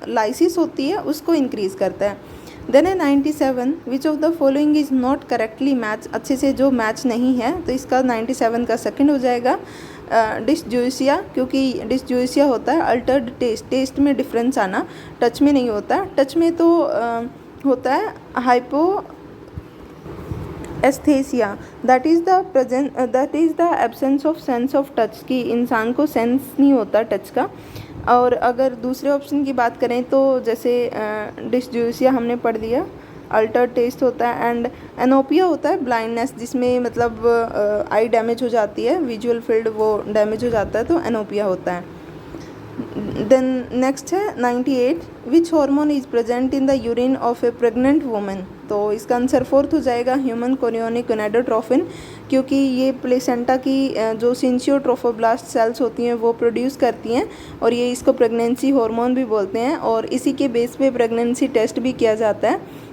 लाइसिस होती है उसको इंक्रीज़ करता है। देन है 97, विच of the following is not correctly match, अच्छे से जो मैच नहीं है, तो इसका 97 का सेकंड हो जाएगा डिस्जूसिया, क्योंकि डिस्जूसिया होता है अल्टर्ड टेस्ट में डिफरेंस आना, टच में नहीं होता। टच में तो होता है hypoaesthesia that is the absence of sense of touch, कि इंसान को सेंस नहीं होता टच का। और अगर दूसरे ऑप्शन की बात करें तो जैसे डिस्ड्यूसिया हमने पढ़ लिया, अल्टर टेस्ट होता है। एंड एनोपिया होता है ब्लाइंडनेस, जिसमें मतलब आई डैमेज हो जाती है, विजुअल फील्ड वो डैमेज हो जाता है, तो एनोपिया होता है। देन नेक्स्ट है 98, which hormone is present in the urine of A pregnant women. तो इसका आंसर फोर्थ हो जाएगा ह्यूमन कोरियोनिक गोनाडोट्रोफिन, क्योंकि ये प्लेसेंटा की जो सिंसियोट्रोफोब्लास्ट सेल्स होती हैं वो प्रोड्यूस करती हैं, और ये इसको प्रेगनेंसी हार्मोन भी बोलते हैं। और इसी के बेस पे प्रेगनेंसी टेस्ट भी किया जाता है,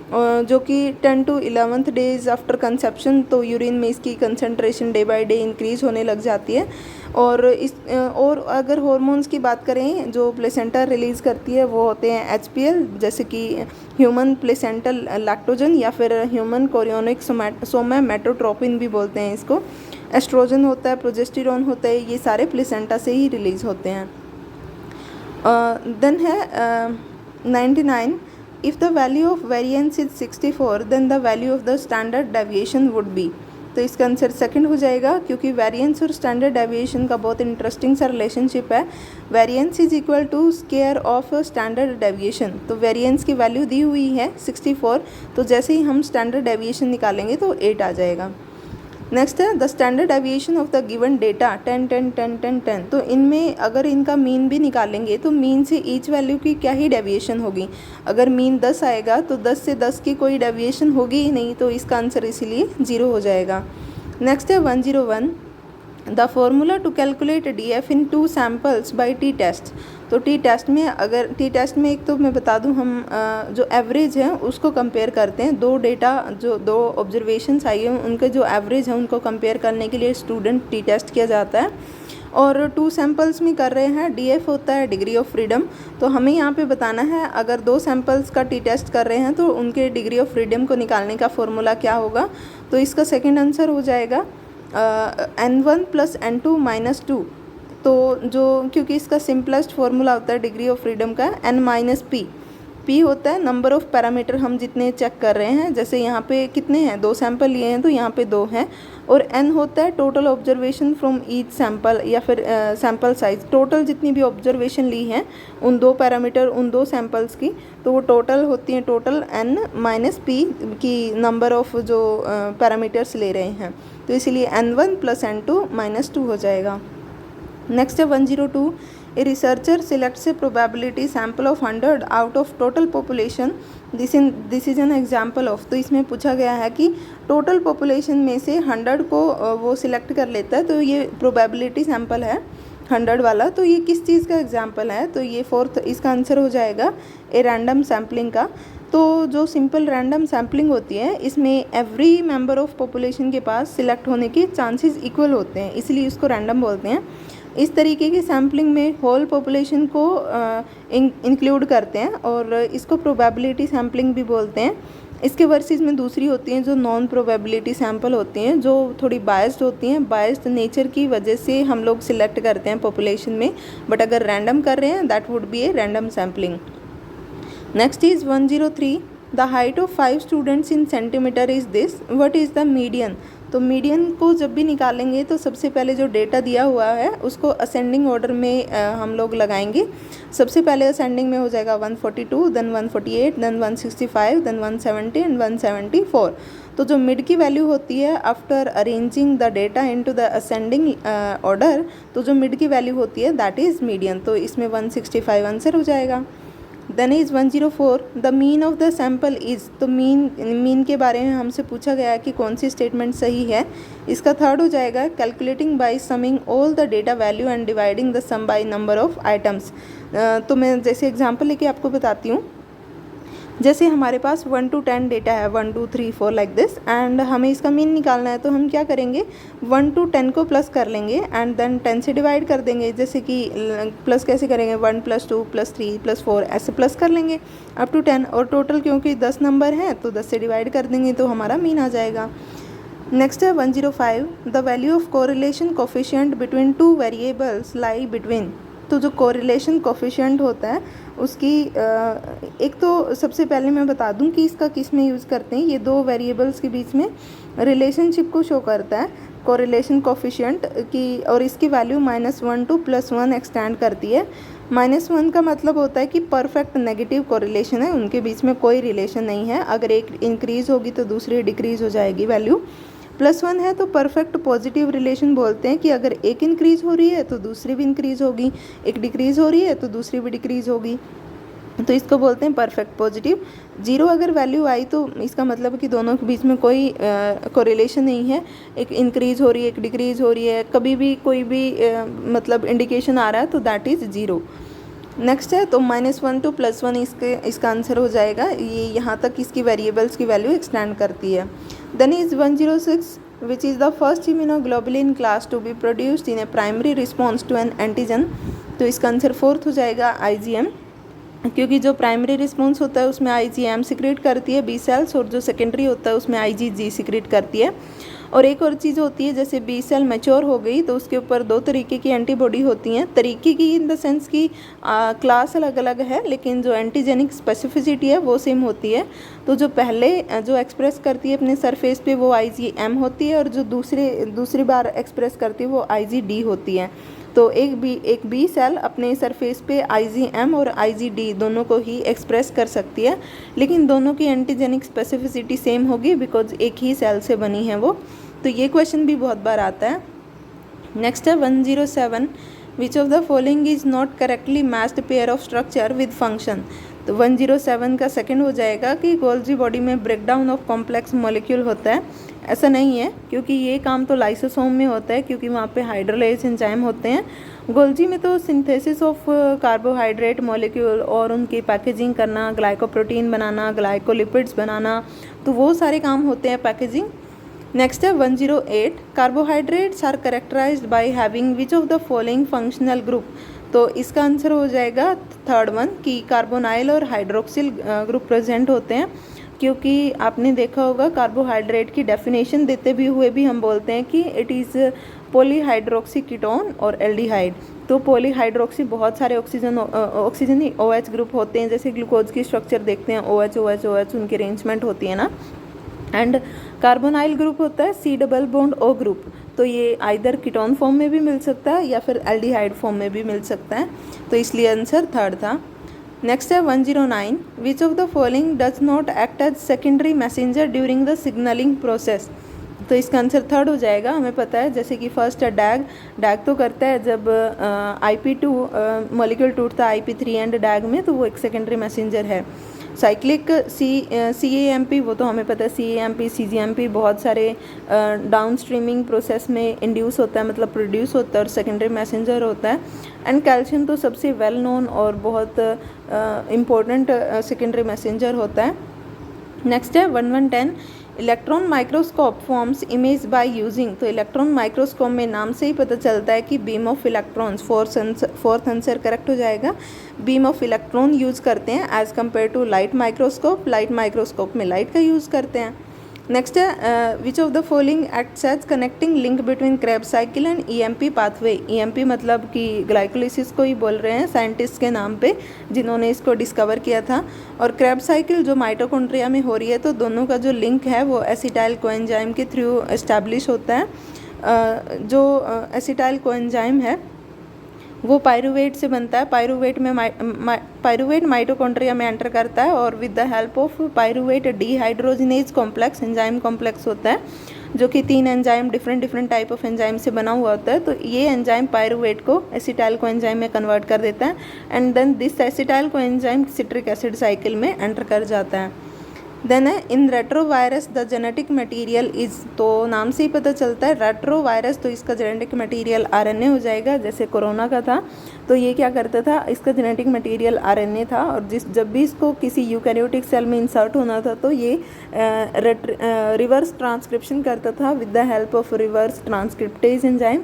जो कि 10 to 11 डेज आफ्टर कंसेप्शन, तो यूरिन में इसकी concentration day by day increase होने लग जाती है। और अगर हार्मोन्स की बात करें जो प्लेसेंटा रिलीज़ करती है वो होते हैं HPL, जैसे कि ह्यूमन प्लेसेंटल लैक्टोजन या फिर ह्यूमन कोरियोनिक सोमैमेटोट्रोपिन भी बोलते हैं इसको। एस्ट्रोजन होता है, प्रोजेस्टेरोन होता है, ये सारे प्लेसेंटा से ही रिलीज़ होते हैं। देन है 99, if the value of variance is 64 then the value of the standard deviation would be। तो इसका आंसर सेकंड हो जाएगा, क्योंकि वेरिएंस और स्टैंडर्ड डेविएशन का बहुत इंटरेस्टिंग सा रिलेशनशिप है। Variance is equal to square of standard deviation. तो वेरिएंस की वैल्यू दी हुई है 64, तो जैसे ही हम स्टैंडर्ड डेविएशन निकालेंगे तो 8 आ जाएगा। नेक्स्ट है the standard deviation of the given data 10 10 10 10 10। तो इनमें अगर इनका मीन भी निकालेंगे तो मीन से ईच वैल्यू की क्या ही डेविएशन होगी। अगर मीन 10 आएगा तो 10 से 10 की कोई डेविएशन होगी ही नहीं, तो इसका आंसर इसीलिए 0 हो जाएगा। नेक्स्ट है 101, the formula to calculate DF in 2 samples by T test. तो टी टेस्ट में एक तो मैं बता दूं, हम जो एवरेज है उसको कंपेयर करते हैं। दो डेटा जो 2 ऑब्जर्वेशंस आई हैं उनके जो एवरेज है उनको कंपेयर करने के लिए स्टूडेंट टी टेस्ट किया जाता है। और 2 सैम्पल्स में कर रहे हैं, DF होता है डिग्री ऑफ फ्रीडम। तो हमें यहाँ पे बताना है अगर 2 सैम्पल्स का टी टेस्ट कर रहे हैं तो उनके डिग्री ऑफ फ्रीडम को निकालने का फॉर्मूला क्या होगा। तो इसका सेकेंड आंसर हो जाएगा N1 + N2 - 2। तो जो क्योंकि इसका सिंपलेस्ट फार्मूला होता है डिग्री ऑफ फ्रीडम का N - P। P होता है नंबर ऑफ़ पैरामीटर हम जितने चेक कर रहे हैं, जैसे यहाँ पे कितने हैं 2 सैंपल लिए हैं तो यहाँ पे 2 हैं। और N होता है total observation from each sample या फिर सैंपल साइज, टोटल जितनी भी ऑब्जर्वेशन ली हैं उन 2 पैरामीटर उन 2 सैंपल्स की, तो वो टोटल होती हैं टोटल N - P की नंबर ऑफ़ जो पैरामीटर्स ले रहे हैं, तो इसीलिए N1 + N2 - 2 हो जाएगा। नेक्स्ट है 102, a researcher selects A probability sample of 100 out of total population, this is an example of. तो इसमें पूछा गया है कि टोटल पॉपुलेशन में से 100 को वो सिलेक्ट कर लेता है, तो ये प्रोबेबिलिटी सैम्पल है 100 वाला, तो ये किस चीज़ का एग्जाम्पल है। तो ये फोर्थ इसका आंसर हो जाएगा ए रैंडम सैम्पलिंग का। तो जो सिंपल रैंडम सैम्पलिंग होती है इसमें एवरी मेंबर ऑफ पॉपुलेशन के पास सिलेक्ट होने के चांसेस इक्वल होते हैं, इसलिए इसको रैंडम बोलते हैं। इस तरीके की सैम्पलिंग में होल पॉपुलेशन को इंक्लूड करते हैं और इसको प्रोबेबिलिटी सैम्पलिंग भी बोलते हैं। इसके वर्सेस में दूसरी होती हैं जो नॉन प्रोबेबिलिटी सैम्पल होती हैं, जो थोड़ी बायस्ड होती हैं। बायस्ड नेचर की वजह से हम लोग सिलेक्ट करते हैं पॉपुलेशन में, बट अगर रैंडम कर रहे हैं that would be a random sampling. Next is 103, the height of 5 students in centimetre is this, what is the median. तो मीडियन को जब भी निकालेंगे तो सबसे पहले जो डेटा दिया हुआ है उसको असेंडिंग ऑर्डर में हम लोग लगाएंगे। सबसे पहले असेंडिंग में हो जाएगा 142, देन 148, देन 165, देन 170 एंड 174। तो जो मिड की वैल्यू होती है after arranging the data into the ascending order, तो जो मिड की वैल्यू होती है दैट इज़ मीडियन। तो इसमें 165 आंसर हो जाएगा। Then is 104, the mean of the sample is. तो मीन के बारे में हमसे पूछा गया कि कौन सी स्टेटमेंट सही है। इसका थर्ड हो जाएगा calculating by summing all the data value and dividing the sum by number of items. तो मैं जैसे एग्जांपल लेके आपको बताती हूँ। जैसे हमारे पास 1 to 10 डेटा है, 1 2 3 4 लाइक दिस, एंड हमें इसका मीन निकालना है, तो हम क्या करेंगे 1 to 10 को प्लस कर लेंगे एंड देन 10 से डिवाइड कर देंगे। जैसे कि प्लस कैसे करेंगे 1 + 2 + 3 + 4 ऐसे प्लस कर लेंगे अप टू 10, और टोटल क्योंकि 10 नंबर हैं तो 10 से डिवाइड कर देंगे तो हमारा मीन आ जाएगा। नेक्स्ट है 105, the value of correlation coefficient between 2 variables lie between. तो जो कोरिलेशन कोफिशिएंट होता है उसकी एक तो सबसे पहले मैं बता दूं कि इसका किस में यूज़ करते हैं। ये दो वेरिएबल्स के बीच में रिलेशनशिप को शो करता है कोरिलेशन कोफिशिएंट की, और इसकी वैल्यू -1 to +1 एक्सटेंड करती है। -1 का मतलब होता है कि परफेक्ट नेगेटिव कोरिलेशन है, उनके बीच में कोई रिलेशन नहीं है। अगर एक इंक्रीज़ होगी तो दूसरी डिक्रीज़ हो जाएगी वैल्यू। +1 है तो परफेक्ट पॉजिटिव रिलेशन बोलते हैं कि अगर एक इंक्रीज़ हो रही है तो दूसरी भी इंक्रीज़ होगी, एक डिक्रीज़ हो रही है तो दूसरी भी डिक्रीज़ होगी, तो इसको बोलते हैं परफेक्ट पॉजिटिव। 0 अगर वैल्यू आई तो इसका मतलब है कि दोनों के बीच में कोई कोरिलेशन नहीं है, एक इंक्रीज़ हो रही है एक डिक्रीज़ हो रही है, कभी भी कोई भी मतलब इंडिकेशन आ रहा है तो दैट इज़ 0। नेक्स्ट है तो -1 to +1 इसका आंसर हो जाएगा। ये यहाँ तक इसकी वेरिएबल्स की वैल्यू एक्सटेंड करती है। Then is 106 which is the first immunoglobulin class to be produced in a primary response to an antigen. तो इसका आंसर 4th हो जाएगा IgM, क्योंकि जो प्राइमरी रिस्पॉन्स होता है उसमें IgM सिक्रेट करती है बी सेल्स, और जो सेकेंडरी होता है उसमें IgG सिक्रेट करती है। और एक और चीज़ होती है, जैसे बी सेल मैच्योर हो गई तो उसके ऊपर 2 तरीके की एंटीबॉडी होती हैं। तरीके की इन द सेंस की क्लास अलग अलग है, लेकिन जो एंटीजेनिक स्पेसिफिसिटी है वो सेम होती है। तो जो पहले जो एक्सप्रेस करती है अपने सरफेस पे वो IgM होती है, और जो दूसरी बार एक्सप्रेस करती है वो IgD होती है। तो एक बी सेल अपने सरफेस पे IgM और IgD दोनों को ही एक्सप्रेस कर सकती है, लेकिन दोनों की एंटीजेनिक स्पेसिफिसिटी सेम होगी बिकॉज एक ही सेल से बनी है वो। तो ये क्वेश्चन भी बहुत बार आता है। नेक्स्ट है 107 विच of the following is not correctly matched pair of structure with function. तो 107 का सेकंड हो जाएगा कि गोल्जी बॉडी में ब्रेकडाउन ऑफ कॉम्प्लेक्स मॉलिक्यूल होता है। ऐसा नहीं है, क्योंकि ये काम तो लाइसोसोम में होता है, क्योंकि वहाँ पे हाइड्रोलाइज एंजाइम होते हैं। गोल्जी में तो सिंथेसिस ऑफ कार्बोहाइड्रेट मॉलिक्यूल और उनकी पैकेजिंग करना, ग्लाइकोप्रोटीन बनाना, ग्लाइकोलिपिड्स बनाना, तो वो सारे काम होते हैं पैकेजिंग। नेक्स्ट है 108 carbohydrates are characterized by having which of the following functional group. तो इसका आंसर हो जाएगा 3rd वन कि कार्बोनाइल और हाइड्रोक्सिल ग्रुप प्रेजेंट होते हैं, क्योंकि आपने देखा होगा कार्बोहाइड्रेट की डेफिनेशन देते भी हुए भी हम बोलते हैं कि इट इज़ पॉलीहाइड्रोक्सी कीटोन और एल्डिहाइड। तो पॉलीहाइड्रोक्सी बहुत सारे ऑक्सीजन ही OH ग्रुप होते हैं, जैसे ग्लूकोज की स्ट्रक्चर देखते हैं OH OH OH उनकी अरेंजमेंट होती है ना। एंड कार्बोनाइल ग्रुप होता है C double bond O group, तो ये आइदर कीटोन फॉर्म में भी मिल सकता है या फिर एल्डिहाइड फॉर्म में भी मिल सकता है, तो इसलिए आंसर 3rd था। नेक्स्ट है 109 which of the following does not act as secondary messenger during the signalling process. तो इसका आंसर 3rd हो जाएगा। हमें पता है जैसे कि फर्स्ट है डैग तो करता है जब IP2 मॉलिक्यूल टूटता है IP3 एंड डैग में, तो वो एक सेकेंडरी मैसेंजर है। साइक्लिक CAMP वो तो हमें पता है, CAMP CGMP बहुत सारे डाउन स्ट्रीमिंग प्रोसेस में इंड्यूस होता है, मतलब प्रोड्यूस होता है और सेकेंडरी मैसेंजर होता है। एंड कैल्शियम तो सबसे वेल नोन और बहुत इम्पोर्टेंट सेकेंडरी मैसेंजर होता है। नेक्स्ट है 1110 electron microscope forms image by using. तो इलेक्ट्रॉन माइक्रोस्कोप में नाम से ही पता चलता है कि beam of electrons, 4th answer correct हो जाएगा। बीम ऑफ इलेक्ट्रॉन यूज़ करते हैं as compare to light microscope. Light microscope में लाइट का यूज़ करते हैं। नेक्स्ट है which of the following acts as connecting link between Krebs cycle and EMP pathway. EMP मतलब कि ग्लाइकोलिसिस को ही बोल रहे हैं साइंटिस्ट के नाम पे जिन्होंने इसको डिस्कवर किया था। और क्रेब्स साइकिल जो माइटोकॉन्ड्रिया में हो रही है, तो दोनों का जो लिंक है वो एसिटाइल कोएंजाइम के थ्रू एस्टैब्लिश होता है। जो एसिटाइल कोएंजाइम है वो पायरुवेट से बनता है। पायरुवेट माइटोकॉन्ड्रिया में एंटर करता है और with the help of pyruvate dehydrogenase complex enzyme complex होता है, जो कि 3 enzyme different type of enzyme से बना हुआ होता है। तो ये एंजाइम पायरुवेट को एसिटाइल कोएंजाइम में कन्वर्ट कर देता है and then this acetyl coenzyme citric acid cycle में एंटर कर जाता है। देन है in retrovirus the genetic material is. तो नाम से ही पता चलता है रेट्रोवायरस, तो इसका जेनेटिक मटेरियल RNA हो जाएगा। जैसे कोरोना का था तो ये क्या करता था, इसका जेनेटिक मटेरियल RNA था, और जब भी इसको किसी यूकैरियोटिक सेल में इंसर्ट होना था तो ये रिवर्स ट्रांसक्रिप्शन करता था with the help of reverse transcriptase enzyme.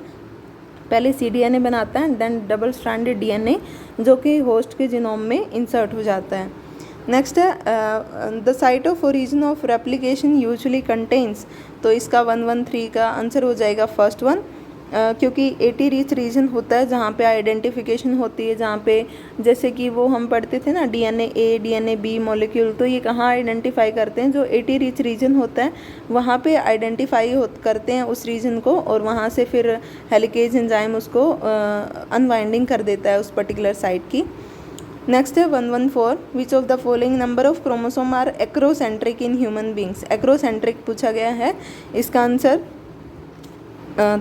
पहले cDNA बनाता है and then double stranded DNA जो कि होस्ट के जीनोम में इंसर्ट हो जाता है। नेक्स्ट है the site of origin of replication usually contains. तो इसका 113 का आंसर हो जाएगा 1st वन। क्योंकि 80 रिच रीजन होता है जहाँ पे आइडेंटिफिकेशन होती है, जहाँ पे जैसे कि वो हम पढ़ते थे ना DNA A DNA B molecule, तो ये कहाँ आइडेंटिफाई करते हैं, जो 80 रिच रीजन होता है वहाँ पे आइडेंटिफाई करते हैं उस रीजन को, और वहाँ से फिर हेलिकेज एंजाइम उसको अनवाइंडिंग कर देता है उस पर्टिकुलर साइट की। नेक्स्ट है 114, which of the following number of chromosome are acrocentric in human beings. Acrocentric पूछा गया है, इसका आंसर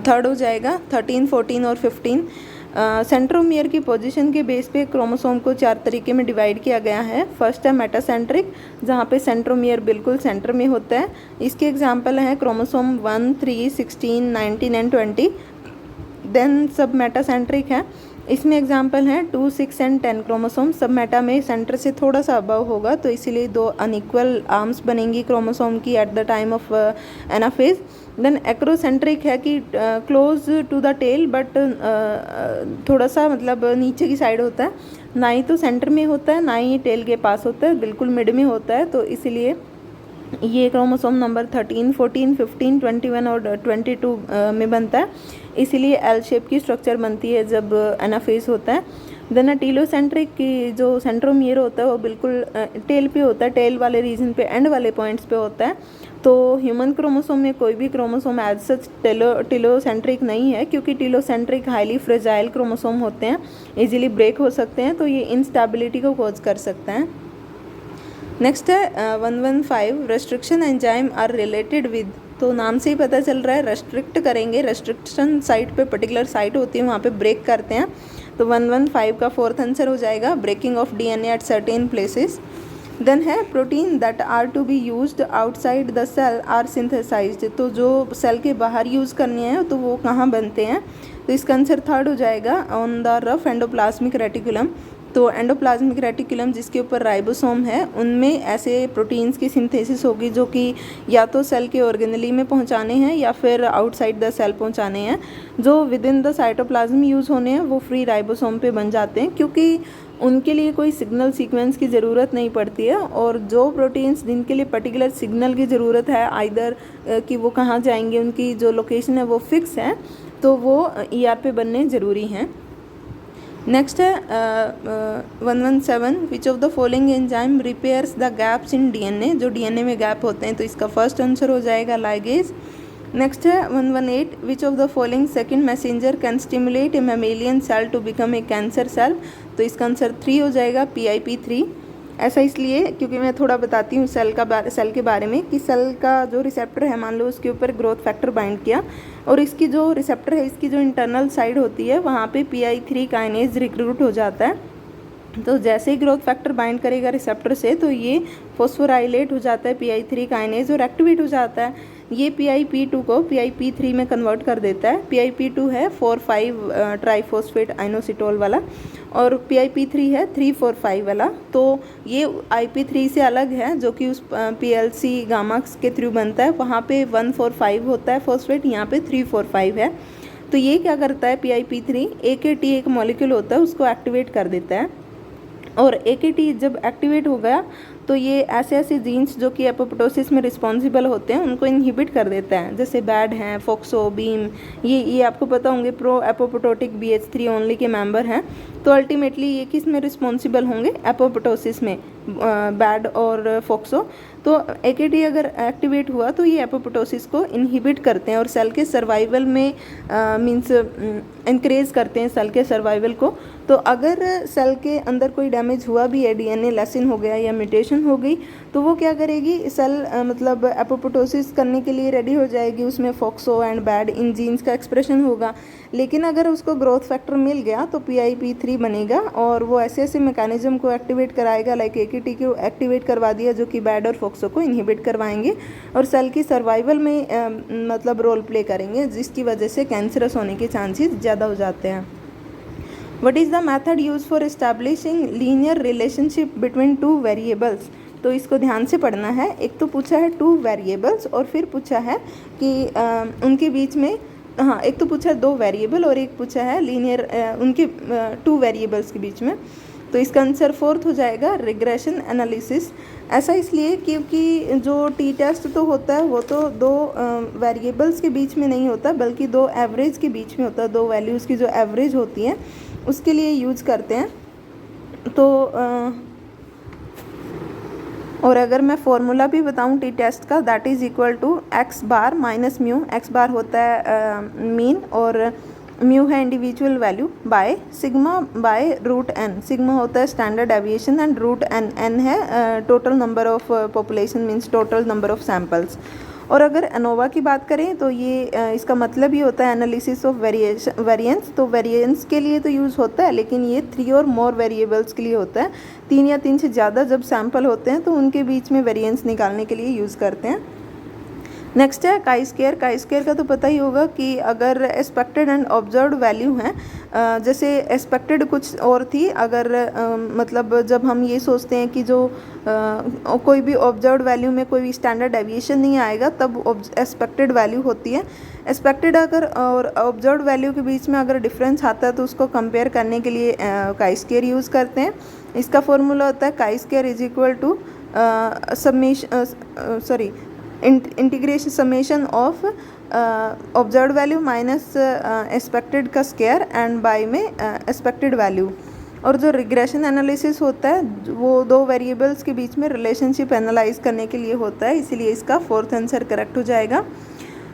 थर्ड हो जाएगा 13, 14 और 15। सेंट्रोमियर की पोजीशन के बेस पे क्रोमोसोम को 4 तरीके में डिवाइड किया गया है। फर्स्ट है मेटासेंट्रिक, जहाँ पे सेंट्रोमियर बिल्कुल सेंटर में होता है। इसके एग्जांपल हैं chromosome 1, 3, 16, 19 and 20। Then submetacentric है, इसमें एग्जांपल हैं 2, 6 एंड 10 क्रोमोसोम। सब मेटा में सेंटर से थोड़ा सा अबव होगा, तो इसीलिए 2 अनइक्वल आर्म्स बनेंगी क्रोमोसोम की at the time of anaphase. Then acrocentric है कि close to the tail, but थोड़ा सा मतलब नीचे की साइड होता है, ना ही तो सेंटर में होता है ना ही टेल के पास होता है, बिल्कुल मिड में होता है, तो इसीलिए ये क्रोमोसोम नंबर 13, 14, 15, 21 और 22 में बनता है। इसीलिए एल शेप की स्ट्रक्चर बनती है जब एनाफेज होता है। देन टीलोसेंट्रिक की जो सेंट्रोमियर होता है वो बिल्कुल टेल पे होता है, टेल वाले रीजन पे, एंड वाले पॉइंट्स पे होता है। तो ह्यूमन क्रोमोसोम में कोई भी क्रोमोसोम एज सच टीलोसेंट्रिक नहीं है, क्योंकि टीलोसेंट्रिक हाईली फ्रेजाइल क्रोमोसोम होते हैं, इजीली ब्रेक हो सकते हैं, तो ये इंस्टेबिलिटी को कॉज कर सकते हैं। नेक्स्ट है 115, restriction enzyme are related with. तो नाम से ही पता चल रहा है रेस्ट्रिक्ट करेंगे, रेस्ट्रिक्शन साइट पे पर्टिकुलर साइट होती है वहाँ पे ब्रेक करते हैं, तो 115 का फोर्थ आंसर हो जाएगा breaking of DNA at certain places. Then है protein that are to be used outside the cell are synthesised. तो जो सेल के बाहर यूज़ करनी है तो वो कहाँ बनते हैं, तो इसका आंसर थर्ड हो जाएगा on the rough endoplasmic reticulum. तो एंडोप्लाज्मिक रेटिकुलम जिसके ऊपर राइबोसोम है, उनमें ऐसे प्रोटीन्स की सिंथेसिस होगी जो कि या तो सेल के ऑर्गेनली में पहुंचाने हैं या फिर आउटसाइड द सेल पहुंचाने हैं। जो with in the cytoplasm use होने हैं वो फ्री राइबोसोम पे बन जाते हैं, क्योंकि उनके लिए कोई सिग्नल सीक्वेंस की ज़रूरत नहीं पड़ती है। और जो प्रोटीन्स जिनके लिए पर्टिकुलर सिग्नल की ज़रूरत है, आइदर कि वो कहाँ जाएंगे, उनकी जो लोकेशन है वो फिक्स है, तो वो ER पे बनने ज़रूरी हैं। नेक्स्ट है 117, विच of the following enzyme repairs the gaps in DNA। जो DNA में गैप होते हैं, तो इसका फर्स्ट आंसर हो जाएगा लाइगेज। नेक्स्ट है 118, which of the following second messenger can stimulate a mammalian cell to become a cancer cell. तो इसका आंसर 3 हो जाएगा PIP3। ऐसा इसलिए क्योंकि मैं थोड़ा बताती हूँ सेल के बारे में, कि सेल का जो रिसेप्टर है, मान लो उसके ऊपर ग्रोथ फैक्टर बाइंड किया, और इसकी जो रिसेप्टर है, इसकी जो इंटरनल साइड होती है, वहाँ पे PI3 काइनेज रिक्रूट हो जाता है। तो जैसे ही ग्रोथ फैक्टर बाइंड करेगा रिसेप्टर से, तो ये फॉस्फोराइलेट हो जाता है PI3 काइनेज और एक्टिवेट हो जाता है। ये PIP2 को PIP3 में कन्वर्ट कर देता है। PIP2 है 4,5 ट्राइफॉस्फेट आइनोसिटोल वाला, और PIP3 है 3,4,5 वाला। तो ये IP3 से अलग है, जो कि उस PLC गामा के थ्रू बनता है, वहाँ पे 1,4,5 होता है फॉस्फेट, यहाँ पे 3,4,5 है। तो ये क्या करता है PIP3, AKT एक मॉलिक्यूल होता है, उसको एक्टिवेट कर देता है, और AKT जब एक्टिवेट हो गया तो ये ऐसे ऐसे जीन्स जो कि एपोप्टोसिस में रिस्पॉन्सिबल होते हैं उनको इनहिबिट कर देता है, जैसे बैड हैं, फोक्सो, बीम, ये आपको पता होंगे प्रो एपोप्टोटिक BH3 ओनली के मेंबर हैं। तो अल्टीमेटली ये किस में रिस्पॉन्सिबल होंगे, एपोप्टोसिस में, बैड और फोक्सो। तो AKT अगर एक्टिवेट हुआ तो ये एपोप्टोसिस को इनहिबिट करते हैं और सेल के सर्वाइवल में मींस इंक्रेज करते हैं सेल के सर्वाइवल को। तो अगर सेल के अंदर कोई डैमेज हुआ भी है, DNA लेसिन हो गया या म्यूटेशन हो गई, तो वो क्या करेगी, सेल मतलब एपोप्टोसिस करने के लिए रेडी हो जाएगी, उसमें फोक्सो एंड बैड इन जीन्स का एक्सप्रेशन होगा। लेकिन अगर उसको ग्रोथ फैक्टर मिल गया तो PIP3 बनेगा, और वो ऐसे ऐसे मैकेनिज्म को एक्टिवेट कराएगा, लाइक AKT को एक्टिवेट करवा दिया जो कि बैड और फोक्सो को इनहिबिट करवाएंगे, और सेल की सर्वाइवल में मतलब रोल प्ले करेंगे, जिसकी वजह से कैंसरस होने के चांसेस ज़्यादा हो जाते हैं। What is the method used for establishing linear relationship between two variables? तो इसको ध्यान से पढ़ना है। एक तो पूछा है 2 वेरिएबल्स, और फिर पूछा है कि उनके बीच में, हाँ, एक तो पूछा है 2 वेरिएबल और एक पूछा है लीनियर उनके 2 वेरिएबल्स के बीच में। तो इसका आंसर फोर्थ हो जाएगा रिग्रेशन एनालिसिस। ऐसा इसलिए क्योंकि जो टी टेस्ट तो होता है वो तो दो वेरिएबल्स के बीच में नहीं होता, बल्कि दो एवरेज के बीच में होता है, दो वैल्यूज़ की जो एवरेज होती हैं उसके लिए यूज़ करते हैं। तो और अगर मैं फॉर्मूला भी बताऊं टी टेस्ट का, that is equal to X bar minus mu. X bar होता है मीन और म्यू है individual value by sigma by root N. Sigma होता है standard deviation and root N, N है total number of population means total number of samples. और अगर ANOVA की बात करें तो ये इसका मतलब ही होता है एनालिसिस ऑफ वेरिएंस। तो वेरिएंस के लिए तो यूज़ होता है, लेकिन ये 3 और मोर वेरिएबल्स के लिए होता है। 3 या 3 से ज़्यादा जब सैंपल होते हैं तो उनके बीच में वेरिएंस निकालने के लिए यूज़ करते हैं। नेक्स्ट है काई स्क्वायर। काई स्क्वायर का तो पता ही होगा कि अगर एक्सपेक्टेड एंड ऑब्जर्व्ड वैल्यू हैं, जैसे एक्सपेक्टेड कुछ और थी, अगर मतलब जब हम ये सोचते हैं कि जो कोई भी ऑब्जर्व्ड वैल्यू में कोई भी स्टैंडर्ड डेविएशन नहीं आएगा तब एक्सपेक्टेड वैल्यू होती है। एक्सपेक्टेड अगर और ऑब्जर्व्ड वैल्यू के बीच में अगर डिफरेंस आता है तो उसको कंपेयर करने के लिए काई स्क्वायर यूज़ करते हैं। इसका फॉर्मूला होता है chi square is equal to integration summation of observed value minus expected का स्क्वायर एंड बाय में एक्सपेक्टेड वैल्यू। और जो रिग्रेशन एनालिसिस होता है वो दो वेरिएबल्स के बीच में रिलेशनशिप एनालाइज करने के लिए होता है, इसीलिए इसका फोर्थ आंसर करेक्ट हो जाएगा।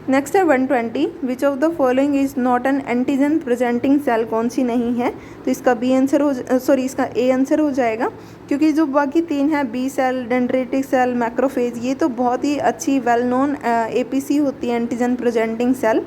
नेक्स्ट है 120। Which of the following is not an antigen presenting cell. कौन सी नहीं है? तो इसका बी आंसर इसका ए आंसर हो जाएगा, क्योंकि जो बाकी 3 है B cell, dendritic cell, macrophage, ये तो बहुत ही अच्छी वेल नोन एपीसी होती है, एंटीजन प्रेजेंटिंग सेल।